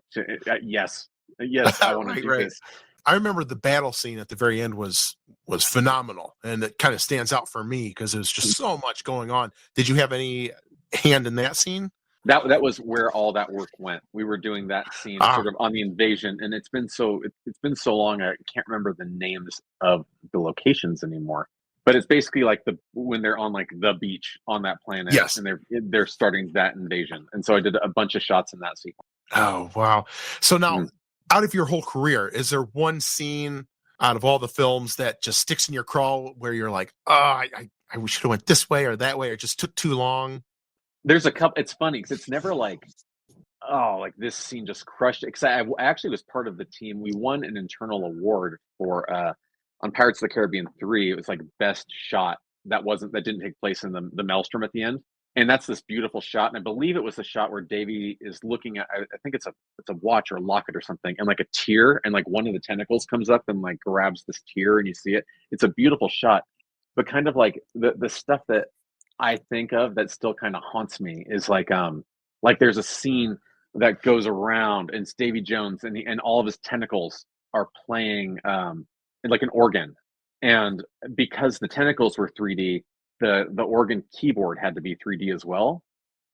Yes. Yes, I want to do this. I remember the battle scene at the very end was phenomenal, and it kind of stands out for me because there's just so much going on. Did you have any hand in that scene? That was where all that work went. We were doing that scene sort of on the invasion, and it's been so long I can't remember the names of the locations anymore. But it's basically like when they're on like the beach on that planet, yes, and they're starting that invasion. And so I did a bunch of shots in that sequence. Oh wow! So now, out of your whole career, is there one scene out of all the films that just sticks in your craw where you're like, oh, I should have went this way or that way, or just took too long? There's a couple. It's funny because it's never like, oh, like this scene just crushed it. Because I actually was part of the team. We won an internal award for on Pirates of the Caribbean 3. It was like best shot that didn't take place in the maelstrom at the end. And that's this beautiful shot. And I believe it was the shot where Davy is looking at, I think it's a watch or a locket or something, and like a tear, and like one of the tentacles comes up and like grabs this tear, and you see it. It's a beautiful shot. But kind of like the stuff that I think of that still kind of haunts me is like there's a scene that goes around, and it's Davy Jones and all of his tentacles are playing like an organ. And because the tentacles were 3D, the organ keyboard had to be 3D as well.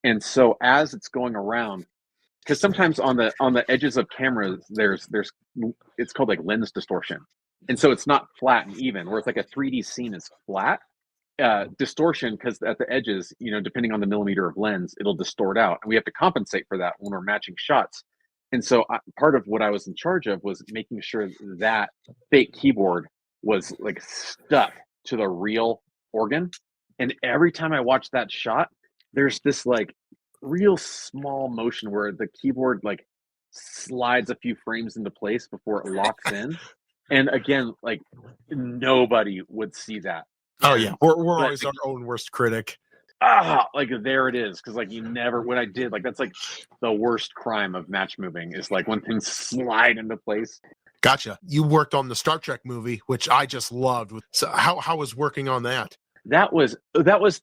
And so as it's going around, because sometimes on the edges of cameras there's it's called like lens distortion, and so it's not flat and even, where it's like a 3D scene is flat. Distortion, because at the edges, depending on the millimeter of lens, it'll distort out, and we have to compensate for that when we're matching shots. And so part of what I was in charge of was making sure that fake keyboard was like stuck to the real organ. And every time I watch that shot, there's this like real small motion where the keyboard like slides a few frames into place before it locks in. And again, like nobody would see that. Oh yeah, we're always our own worst critic. Like there it is, because like what I did, like that's like the worst crime of match moving is like when things slide into place. Gotcha. You worked on the Star Trek movie, which I just loved. So how was working on that? That was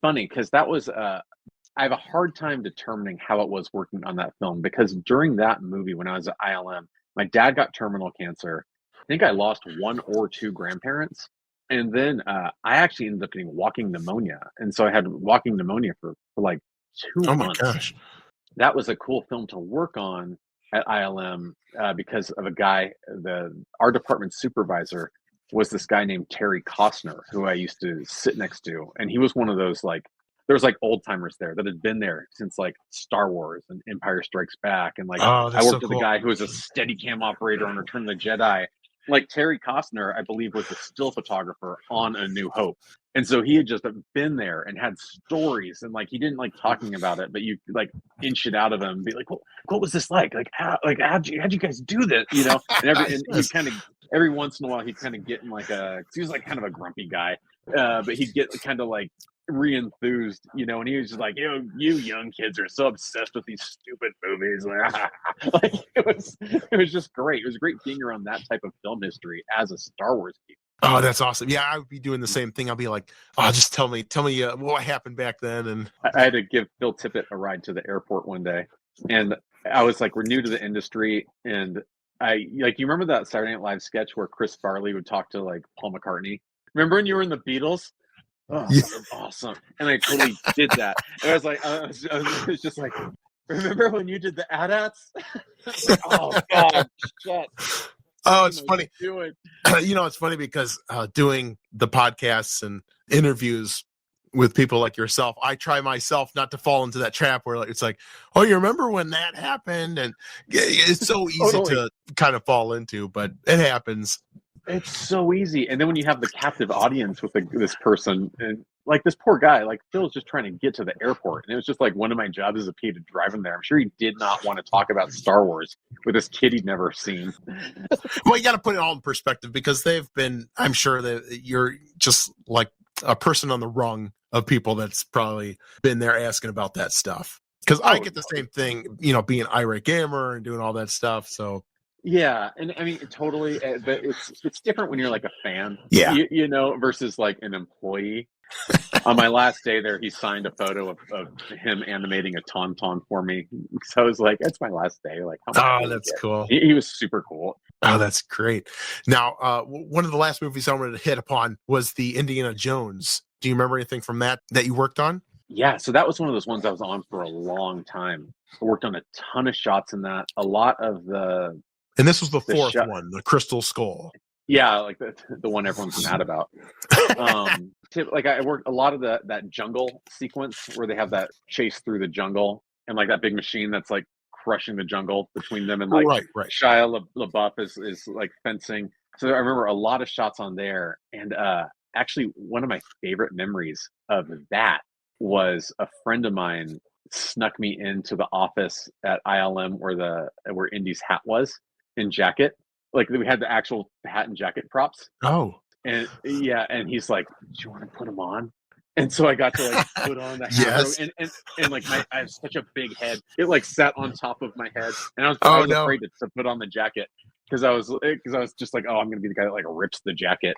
funny, because that was I have a hard time determining how it was working on that film, because during that movie when I was at ILM, my dad got terminal cancer. I think I lost one or two grandparents, and then I actually ended up getting walking pneumonia, and so I had walking pneumonia for like 2 months. Oh my gosh, that was a cool film to work on at ILM because of a guy. Our department supervisor was this guy named Terry Costner, who I used to sit next to. And he was one of those, like, there was like old timers there that had been there since like Star Wars and Empire Strikes Back. And like, I worked with a guy who was a Steadicam operator on Return of the Jedi. Like Terry Costner, I believe, was a still photographer on A New Hope. And so he had just been there and had stories, and like he didn't like talking about it, but you like inch it out of him and be like, well, what was this like? How'd you guys do this? And he kind of every once in a while he'd kind of get in like he was like kind of a grumpy guy, but he'd get kind of like re-enthused, and he was just like, you young kids are so obsessed with these stupid movies. Like it was just great. It was great being around that type of film history as a Star Wars geek. Oh, that's awesome. Yeah, I would be doing the same thing. I'll be like, oh, just tell me what happened back then. And I had to give Phil Tippett a ride to the airport one day, and I was like, we're new to the industry, and you remember that Saturday Night Live sketch where Chris Farley would talk to like Paul McCartney? Remember when you were in the Beatles? Oh, yeah. Awesome. And I totally did that. And I was like, I was just like, remember when you did the AT-ATs? Like, oh God, shit. Oh, it's funny. It's funny because doing the podcasts and interviews with people like yourself, I try myself not to fall into that trap where it's like, oh, you remember when that happened? And it's so easy to kind of fall into, but it happens. It's so easy. And then when you have the captive audience with this person, and like this poor guy, like Phil's just trying to get to the airport. And it was just like one of my jobs as a PA to drive him there. I'm sure he did not want to talk about Star Wars with this kid he'd never seen. Well, you got to put it all in perspective, because I'm sure that you're just like a person on the rung of people that's probably been there asking about that stuff. Because I get the same thing, being Irate Gamer and doing all that stuff. So yeah, and I mean totally, but it's different when you're like a fan, yeah, versus like an employee. On my last day there, he signed a photo of him animating a tauntaun for me. So I was like, "That's my last day." Like, how much Oh, can we that's get? cool. He was super cool. Oh, that's great. Now, one of the last movies I wanted to hit upon was the Indiana Jones. Do you remember anything from that you worked on? Yeah, so that was one of those ones I was on for a long time. I worked on a ton of shots in that. A lot of the And this was the The fourth shot- one, the Crystal Skull. yeah, like the one everyone's mad about. Like I worked a lot of that jungle sequence where they have that chase through the jungle and like that big machine that's like crushing the jungle between them and like Right. Shia LaBeouf is like fencing. So I remember a lot of shots on there, and actually one of my favorite memories of that was a friend of mine snuck me into the office at ILM where Indy's hat was and jacket. Like we had the actual hat and jacket props. Oh, And yeah, and he's like, "Do you want to put them on?" And so I got to like put on the hat, Yes. and like I have such a big head, it like sat on top of my head, and I was no. afraid to put on the jacket because I was just like, oh, I'm gonna be the guy that like rips the jacket.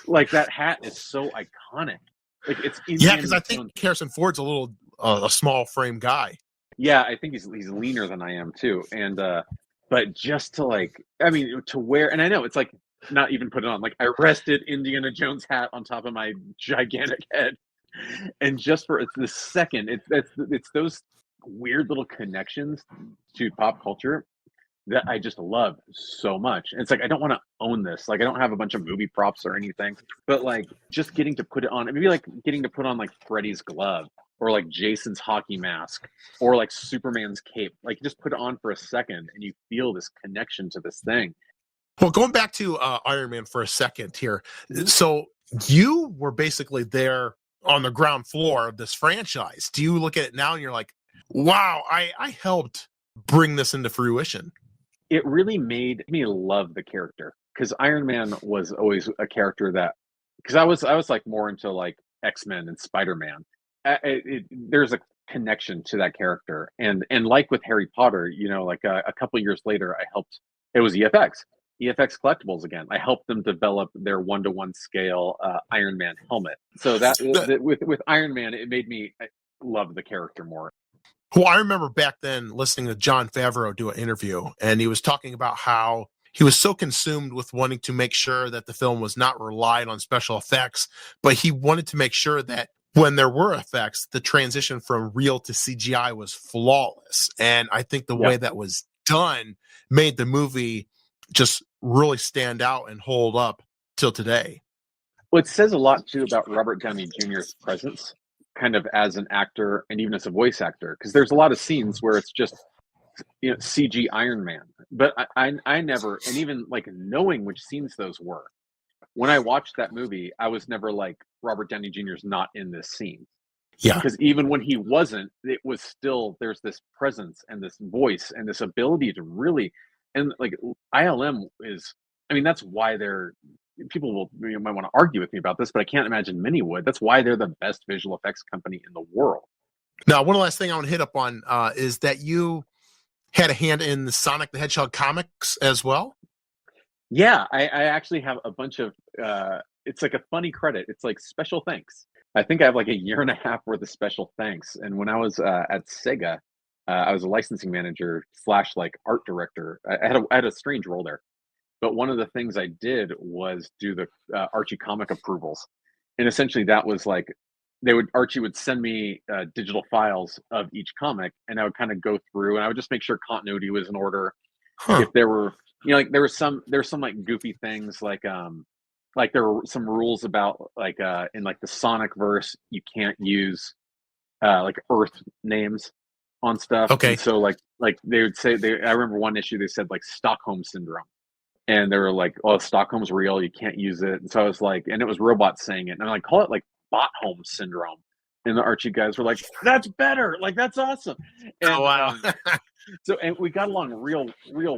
Like that hat is so iconic. Like it's Yeah, because I think Harrison Ford's a little a small frame guy. Yeah, I think he's leaner than I am too, and but just to like, I mean, to wear, and I know it's like not even put it on. Like I rested Indiana Jones hat on top of my gigantic head, and just for the second, it's those weird little connections to pop culture that I just love so much. And it's like I don't want to own this. Like I don't have a bunch of movie props or anything, but like just getting to put it on, maybe like getting to put on like Freddy's glove or like Jason's hockey mask or like Superman's cape. Like just put it on for a second and you feel this connection to this thing. Well, going back to Iron Man for a second here. So you were basically there on the ground floor of this franchise. Do you look at it now and you're like, wow, I helped bring this into fruition? It really made me love the character because Iron Man was always a character that, because I was like more into like X-Men and Spider-Man. There's a connection to that character, and like with Harry Potter, you know, like a couple years later, I helped. It was EFX Collectibles again. I helped them develop their 1-to-1 scale Iron Man helmet. So that with Iron Man, it made me love the character more. Well, I remember back then listening to Jon Favreau do an interview, and he was talking about how he was so consumed with wanting to make sure that the film was not reliant on special effects, but he wanted to make sure that when there were effects, the transition from real to CGI was flawless. And I think the way that was done made the movie just really stand out and hold up till today. Well, it says a lot too about Robert Downey Jr.'s presence kind of as an actor and even as a voice actor, because there's a lot of scenes where it's just, you know, CG Iron Man, but I never, and even like knowing which scenes those were, when I watched that movie, I was never like, Robert Downey Jr.'s not in this scene. Yeah, because even when he wasn't, it was still, there's this presence and this voice and this ability to really, and like ILM is, I mean, that's why they're, people will, you might want to argue with me about this, but I can't imagine many would. That's why they're the best visual effects company in the world. Now, one last thing I want to hit up on is that you had a hand in the Sonic the Hedgehog comics as well. Yeah, I actually have a bunch of, it's like a funny credit. It's like special thanks. I think I have like a year and a half worth of special thanks. And when I was at Sega, I was a licensing manager / like art director. I had a strange role there. But one of the things I did was do the Archie comic approvals. And essentially that was like, Archie would send me digital files of each comic, and I would kind of go through and I would just make sure continuity was in order. If there were, you know, like there's some like goofy things like there were some rules about like in like the Sonic verse, you can't use like Earth names on stuff. Okay. And so like they would say, I remember one issue they said like Stockholm syndrome. And they were like, "Oh, Stockholm's real. You can't use it." And so I was like, and it was robots saying it. And I'm like, "Call it like Botholm syndrome." And the Archie guys were like, "That's better. Like that's awesome." And, oh wow! So and we got along real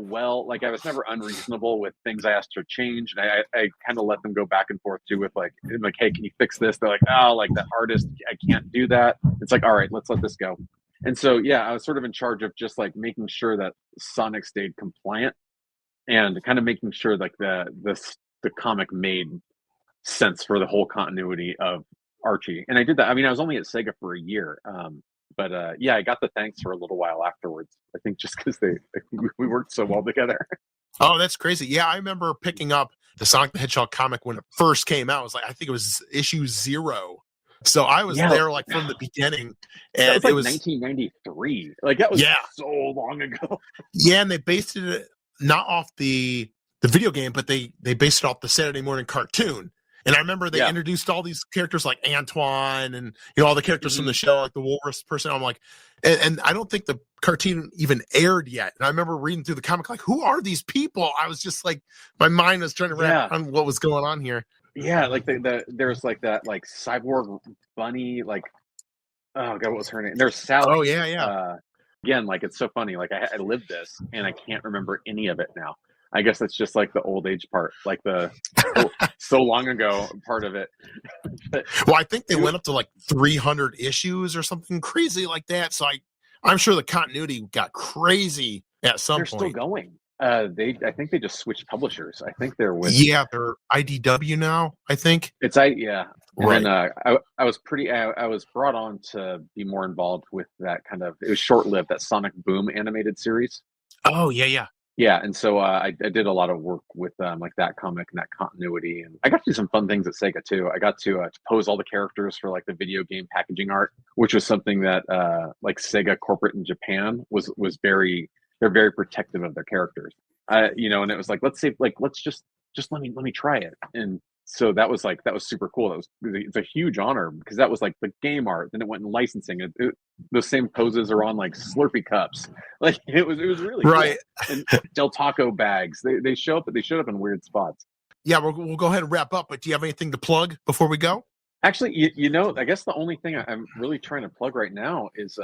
well. Like I was never unreasonable with things I asked to change, and I kind of let them go back and forth too with like, "Hey, can you fix this?" They're like, "Oh, like that artist, I can't do that." It's like, "All right, let's let this go." And so yeah, I was sort of in charge of just like making sure that Sonic stayed compliant. And kind of making sure like the comic made sense for the whole continuity of Archie, and I did that. I mean, I was only at Sega for a year, but yeah, I got the thanks for a little while afterwards. I think just because we worked so well together. Oh, that's crazy. Yeah, I remember picking up the Sonic the Hedgehog comic when it first came out. It was like, I think it was issue 0. So I was there like from the beginning, and that was like it was 1993. Like that was so long ago. Yeah, and they based it not off the video game, but they based it off the Saturday morning cartoon. And I remember they introduced all these characters like Antoine and all the characters from the show, like the walrus person. I'm like, and I don't think the cartoon even aired yet. And I remember reading through the comic, like, who are these people? I was just like, my mind was trying to wrap on what was going on here. Yeah, like there's like that like cyborg bunny, like, oh god, what was her name? There's Sally. Oh yeah. Again, like it's so funny. Like I lived this and I can't remember any of it now. I guess that's just like the old age part, like the so long ago part of it. Well, I think they went up to like 300 issues or something crazy like that. So I'm sure the continuity got crazy at some point. They're still going. I think they just switched publishers. I think they're with they're IDW now. I think it's And then I was brought on to be more involved with that kind of. It was short lived, that Sonic Boom animated series. Oh yeah. Yeah, and so I did a lot of work with like that comic and that continuity, and I got to do some fun things at Sega too. I got to pose all the characters for like the video game packaging art, which was something that like Sega corporate in Japan was they're very protective of their characters, and it was like let's just let me try it, and so that was super cool. It's a huge honor because that was like the game art, then it went in licensing. Those same poses are on like Slurpee cups. Like it was really right. Cool. And Del Taco bags. They showed up in weird spots. Yeah, we'll go ahead and wrap up. But do you have anything to plug before we go? Actually, I guess the only thing I'm really trying to plug right now is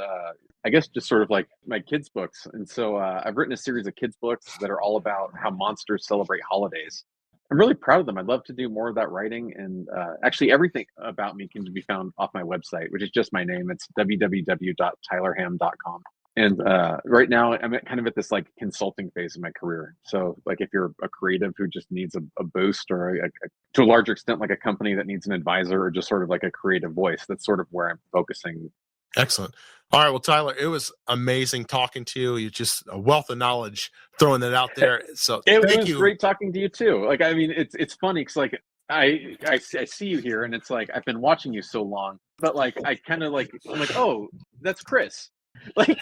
I guess just sort of like my kids' books. And so I've written a series of kids' books that are all about how monsters celebrate holidays. I'm really proud of them. I'd love to do more of that writing. And actually, everything about me can be found off my website, which is just my name. It's www.tylerham.com. And right now, I'm kind of at this like consulting phase of my career. So like if you're a creative who just needs a boost, or to a larger extent, like a company that needs an advisor, or just sort of like a creative voice, that's sort of where I'm focusing. Excellent. All right. Well, Tyler, it was amazing talking to you. You're just a wealth of knowledge throwing that out there. So it was great talking to you too. Like, I mean, it's funny because like I see you here and it's like I've been watching you so long, but like I kind of like I'm like, oh, that's Chris. Like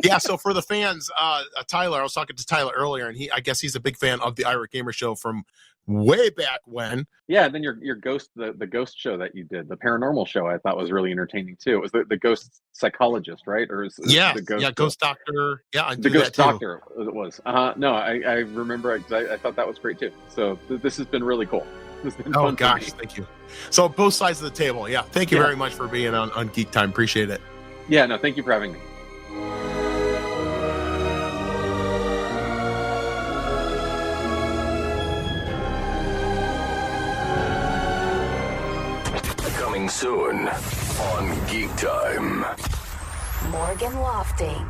yeah. So for the fans, Tyler, I was talking to Tyler earlier, and I guess he's a big fan of the Irate Gamer show from way back when. Yeah, and then your ghost, the ghost show that you did, the paranormal show, I thought was really entertaining too. It was the ghost psychologist, right? Or the ghost doctor. Yeah, the ghost doctor. It was. No, I remember. I thought that was great too. So this has been really cool. This has been fun. Gosh, thank you. So both sides of the table. Yeah, thank you very much for being on Geek Time. Appreciate it. Yeah, no, thank you for having me. Coming soon on Geek Time. Morgan Lofting.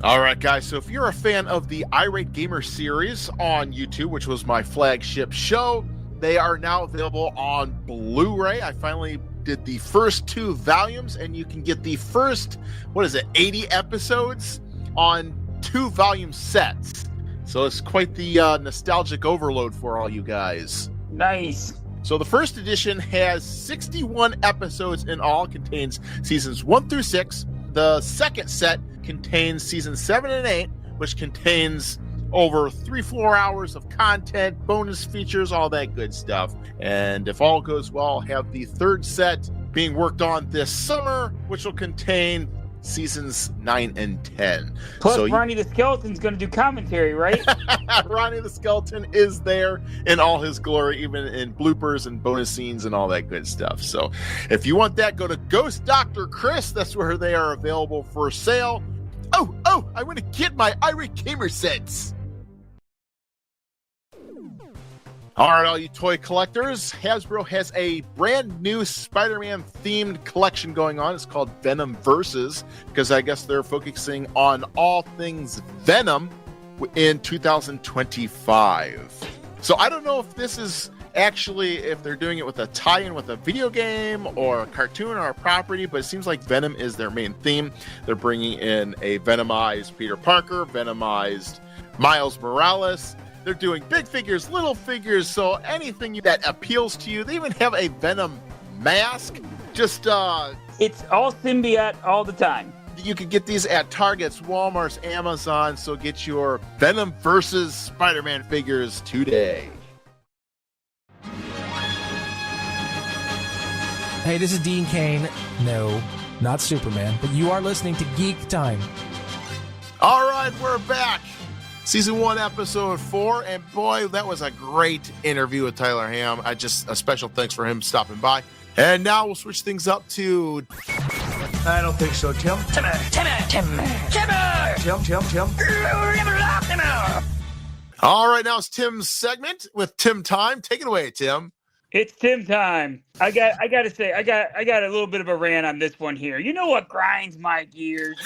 All right, guys. So if you're a fan of the Irate Gamer series on YouTube, which was my flagship show, they are now available on Blu-ray. I finally did the first 2 volumes, and you can get the first, 80 episodes on 2 volume sets. So it's quite the nostalgic overload for all you guys. Nice. So the first edition has 61 episodes in all, contains seasons 1 through 6. The second set contains seasons 7 and 8, which contains over 3-4 hours of content, bonus features, all that good stuff. And if all goes well, I'll have the third set being worked on this summer, which will contain seasons 9 and 10. Plus, Ronnie the Skeleton's going to do commentary, right? Ronnie the Skeleton is there in all his glory, even in bloopers and bonus scenes and all that good stuff. So if you want that, go to Ghost Dr. Chris. That's where they are available for sale. Oh, I want to get my Irate Gamer sets. All right, all you toy collectors, Hasbro has a brand new Spider-Man themed collection going on. It's called Venom Versus, because I guess they're focusing on all things Venom in 2025. So I don't know if this is actually if they're doing it with a tie-in with a video game or a cartoon or a property, but it seems like Venom is their main theme. They're bringing in a Venomized Peter Parker, Venomized Miles Morales. They're doing big figures, little figures, so anything that appeals to you. They even have a Venom mask. Just it's all symbiote all the time. You can get these at Targets, Walmart's, Amazon, so get your Venom versus Spider-Man figures today. Hey, this is Dean Cain. No, not Superman, but you are listening to Geek Time. All right, we're back. Season 1, Episode 4, and boy, that was a great interview with Tyler Ham. A special thanks for him stopping by. And now we'll switch things up to... I don't think so, Tim. Tim. All right, now it's Tim's segment with Tim Time. Take it away, Tim. It's Tim time. I got to say, I got a little bit of a rant on this one here. You know what grinds my gears?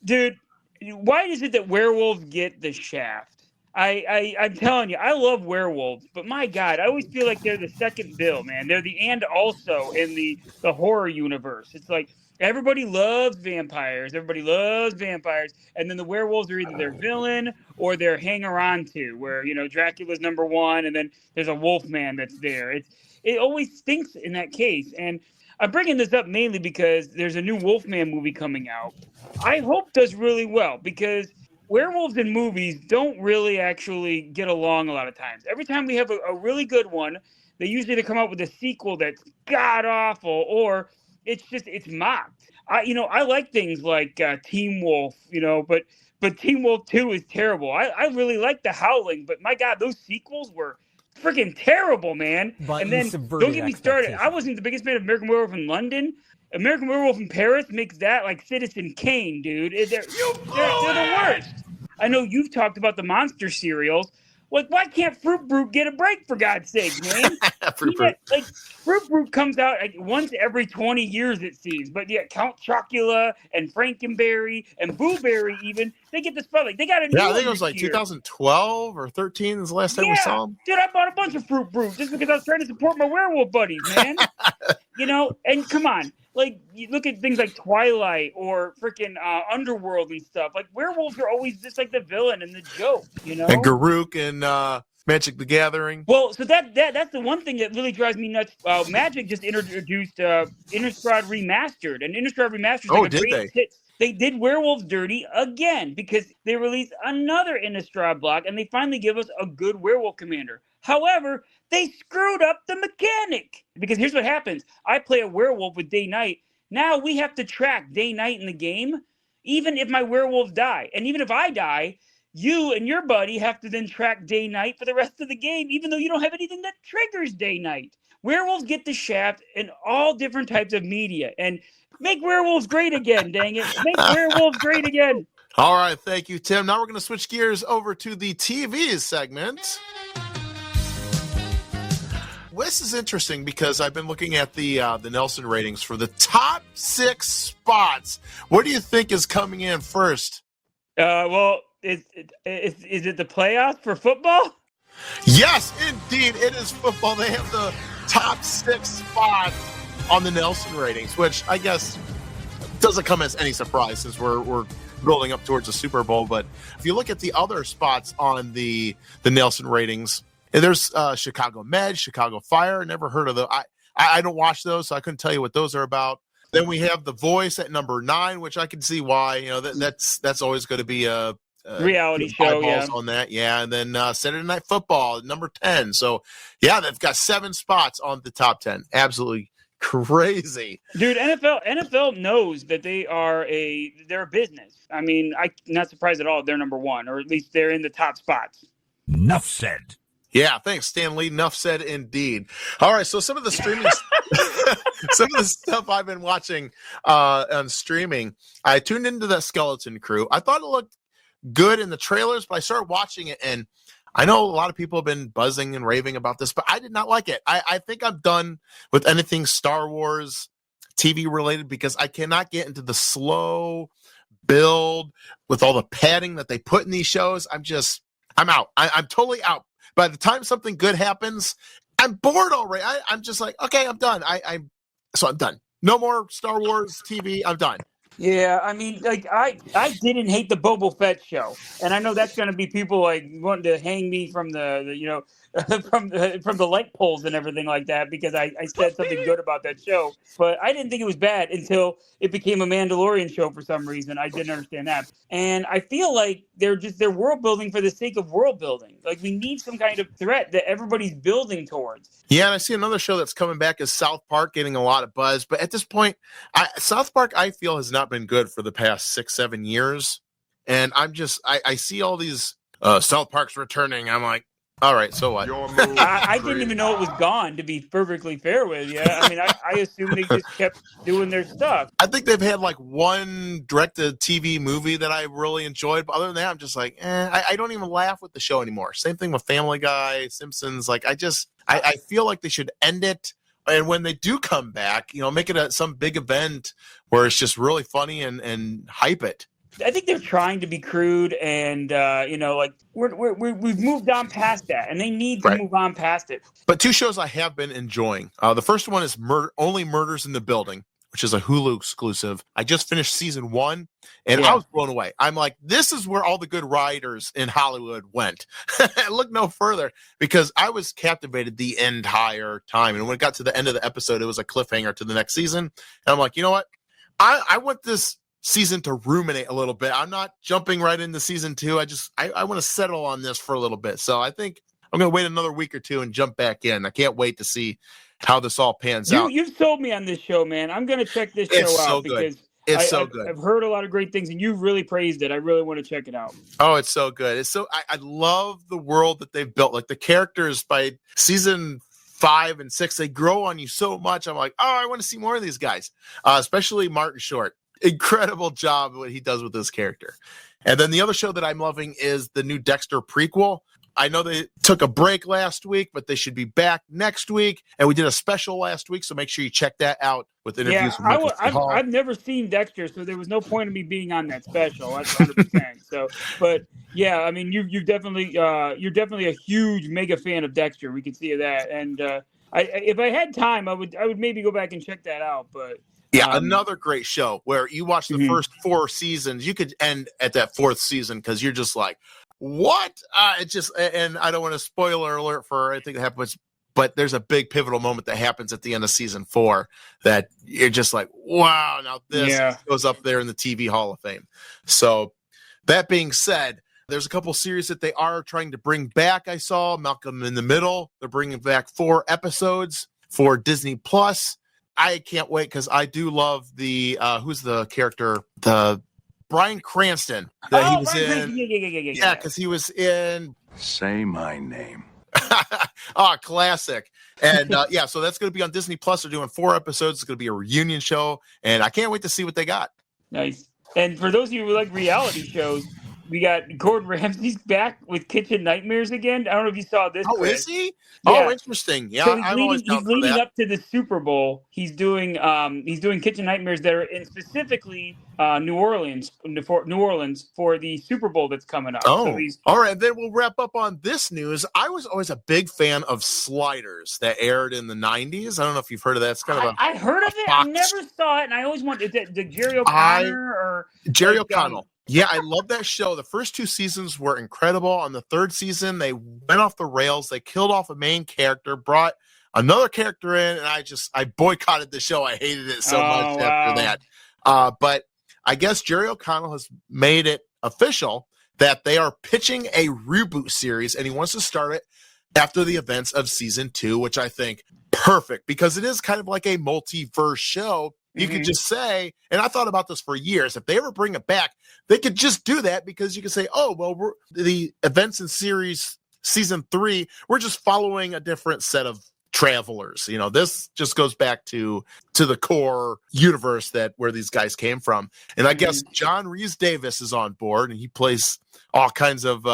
Dude, why is it that werewolves get the shaft? I'm telling you, I love werewolves, but my God, I always feel like they're the second bill, man. They're the and also in the horror universe. It's like everybody loves vampires, and then the werewolves are either their villain or their hanger-on to, where, you know, Dracula's number one, and then there's a wolfman that's there. It always stinks in that case, and I'm bringing this up mainly because there's a new Wolfman movie coming out. I hope does really well, because werewolves in movies don't really actually get along a lot of times. Every time we have a really good one, they usually come out with a sequel that's god-awful, or it's mocked. I like things like Teen Wolf, but Teen Wolf 2 is terrible. I really like The Howling, but my God, those sequels were freaking terrible, man. But and then don't get me started. I wasn't the biggest fan of American Werewolf in London. American Werewolf in Paris makes that like Citizen Kane, dude. They're the worst. I know you've talked about the monster cereals. Like, why can't Fruit Brute get a break, for God's sake, man? Fruit Brute comes out like once every 20 years, it seems. But yeah, Count Chocula and Frankenberry and Boo Berry even, they get the spotlight. They got a new one. I think it was like 2012 or 13 is the last time we saw them. Dude, I bought a bunch of Fruit Brute just because I was trying to support my werewolf buddies, man. And come on. Like, you look at things like Twilight or freaking Underworld and stuff. Like, werewolves are always just like the villain and the joke, And Garuk and Magic the Gathering. Well, so that's the one thing that really drives me nuts. Magic just introduced Innistrad Remastered. And Innistrad Remastered is like a great hit. They did werewolves dirty again because they released another Innistrad block and they finally give us a good werewolf commander. However, they screwed up the mechanic. Because here's what happens. I play a werewolf with day-night. Now we have to track day-night in the game, even if my werewolves die. And even if I die, you and your buddy have to then track day-night for the rest of the game, even though you don't have anything that triggers day-night. Werewolves get the shaft in all different types of media. And make werewolves great again, dang it. Make werewolves great again. All right, thank you, Tim. Now we're going to switch gears over to the TV segment. This is interesting because I've been looking at the Nielsen ratings for the top 6 spots. What do you think is coming in first? Well, is it the playoffs for football? Yes, indeed, it is football. They have the top 6 spots on the Nielsen ratings, which I guess doesn't come as any surprise since we're building up towards the Super Bowl. But if you look at the other spots on the Nielsen ratings, there's Chicago Med, Chicago Fire. Never heard of those. I don't watch those, so I couldn't tell you what those are about. Then we have The Voice at number 9, which I can see why. That's always going to be a reality show. Yeah, on that. Yeah, and then Saturday Night Football at number 10. So yeah, they've got 7 spots on the top 10. Absolutely crazy, dude. NFL knows that they're a business. I mean, I'm not surprised at all. They're number 1, or at least they're in the top spots. Enough said. Yeah, thanks, Stan Lee. Enough said, indeed. All right, so some of the streaming, some of the stuff I've been watching on streaming, I tuned into the Skeleton Crew. I thought it looked good in the trailers, but I started watching it, and I know a lot of people have been buzzing and raving about this, but I did not like it. I think I'm done with anything Star Wars TV related because I cannot get into the slow build with all the padding that they put in these shows. I'm out. I'm totally out. By the time something good happens, I'm bored already. I'm just like, okay, I'm done. So I'm done. No more Star Wars TV. I'm done. Yeah, I mean, like I didn't hate the Boba Fett show, and I know that's going to be people like wanting to hang me from the you know from the light poles and everything like that because I said something good about that show, but I didn't think it was bad until it became a Mandalorian show for some reason. I didn't understand that, and I feel like they're world building for the sake of world building. Like we need some kind of threat that everybody's building towards. Yeah, and I see another show that's coming back is South Park, getting a lot of buzz. But at this point, South Park, I feel, has not been good for the past 6-7 years. And I'm just, I see all these South Park's returning. I'm like, all right, so what? I didn't even know it was gone, to be perfectly fair with you. I mean, I assumed they just kept doing their stuff. I think they've had like one direct-to-TV movie that I really enjoyed. But other than that, I'm just like, I don't even laugh with the show anymore. Same thing with Family Guy, Simpsons. Like, I feel like they should end it. And when they do come back, make it some big event where it's just really funny and hype it. I think they're trying to be crude, and like we've moved on past that, and they need to move on past it. But two shows I have been enjoying. The first one is Only Murders in the Building, which is a Hulu exclusive. I just finished season 1, and I was blown away. I'm like, this is where all the good writers in Hollywood went. Look no further, because I was captivated the entire time. And when it got to the end of the episode, it was a cliffhanger to the next season. And I'm like, you know what? I want this season to ruminate a little bit. I'm not jumping right into season 2. I want to settle on this for a little bit. So I think I'm going to wait another week or two and jump back in. I can't wait to see how this all pans out. You've sold me on this show, man. I'm going to check this show out because it's so good. I've heard a lot of great things, and you've really praised it. I really want to check it out. Oh, it's so good. It's so I love the world that they've built. Like the characters by season 5 and 6, they grow on you so much. I'm like, I want to see more of these guys, especially Martin Short. Incredible job what he does with this character. And then the other show that I'm loving is the new Dexter prequel. I know they took a break last week, but they should be back next week. And we did a special last week, so make sure you check that out with interviews from Michael C. Hall. I've never seen Dexter, so there was no point in me being on that special. That's 100%. So, but yeah, I mean, you're definitely a huge mega fan of Dexter. We can see that, and if I had time, I would maybe go back and check that out. But yeah, another great show where you watch the first 4 seasons. You could end at that 4th season because you're just like, what? And I don't want to spoiler alert for anything that happens, but there's a big pivotal moment that happens at the end of season 4 that you're just like, wow, now this goes up there in the TV Hall of Fame. So that being said, there's a couple series that they are trying to bring back. I saw Malcolm in the Middle. They're bringing back 4 episodes for Disney Plus. I can't wait because I do love the who's the character, the Bryan Cranston that he was in. Yeah, because he was in Say My Name. Classic. And so that's going to be on Disney Plus. They're doing 4 episodes. It's going to be a reunion show, and I can't wait to see what they got. Nice. And for those of you who like reality shows, we got Gordon Ramsay's back with Kitchen Nightmares again. I don't know if you saw this. Oh, Chris. Is he? Yeah. Oh, interesting. Yeah, so he's leading up to the Super Bowl. He's doing Kitchen Nightmares there in specifically New Orleans for the Super Bowl that's coming up. Oh, so all right. Then we'll wrap up on this news. I was always a big fan of Sliders that aired in the 90s. I don't know if you've heard of that. It's kind of I heard of it. I never saw it, and I always wanted the Jerry O'Connor or Jerry O'Connell. Yeah, I love that show. The first 2 seasons were incredible. On the 3rd season, they went off the rails. They killed off a main character, brought another character in, and I boycotted the show. I hated it so much after that. But I guess Jerry O'Connell has made it official that they are pitching a reboot series, and he wants to start it after the events of season 2, which I think perfect because it is kind of like a multiverse show. You could just say, and I thought about this for years, if they ever bring it back, they could just do that because you could say, oh, well, the events in series season 3, we're just following a different set of travelers. This just goes back to the core universe where these guys came from. And I guess John Rhys-Davis is on board, and he plays all kinds of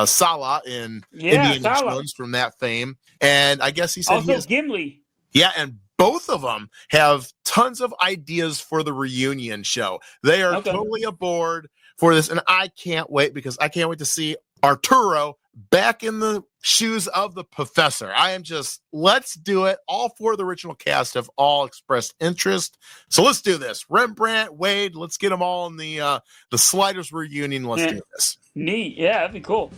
Salah in Indiana Jones from that fame. And I guess he said also Gimli. Yeah, and both of them have tons of ideas for the reunion show. They are totally aboard for this, and I can't wait because I can't wait to see Arturo back in the shoes of the professor. Let's do it. All four of the original cast have all expressed interest. So let's do this. Rembrandt, Wade, let's get them all in the Sliders reunion. Let's do this. Neat. Yeah, that'd be cool.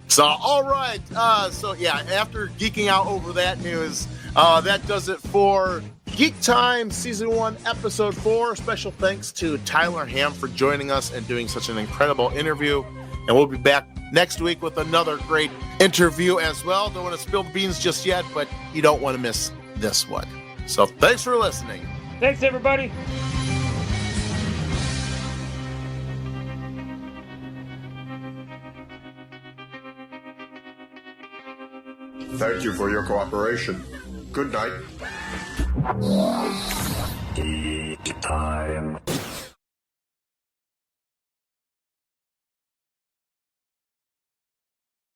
So, all right. After geeking out over that news, that does it for Geek Time Season 1, Episode 4. Special thanks to Tyler Ham for joining us and doing such an incredible interview. And we'll be back next week with another great interview as well. Don't want to spill the beans just yet, but you don't want to miss this one. So thanks for listening. Thanks, everybody. Thank you for your cooperation. Good night. Geek Time.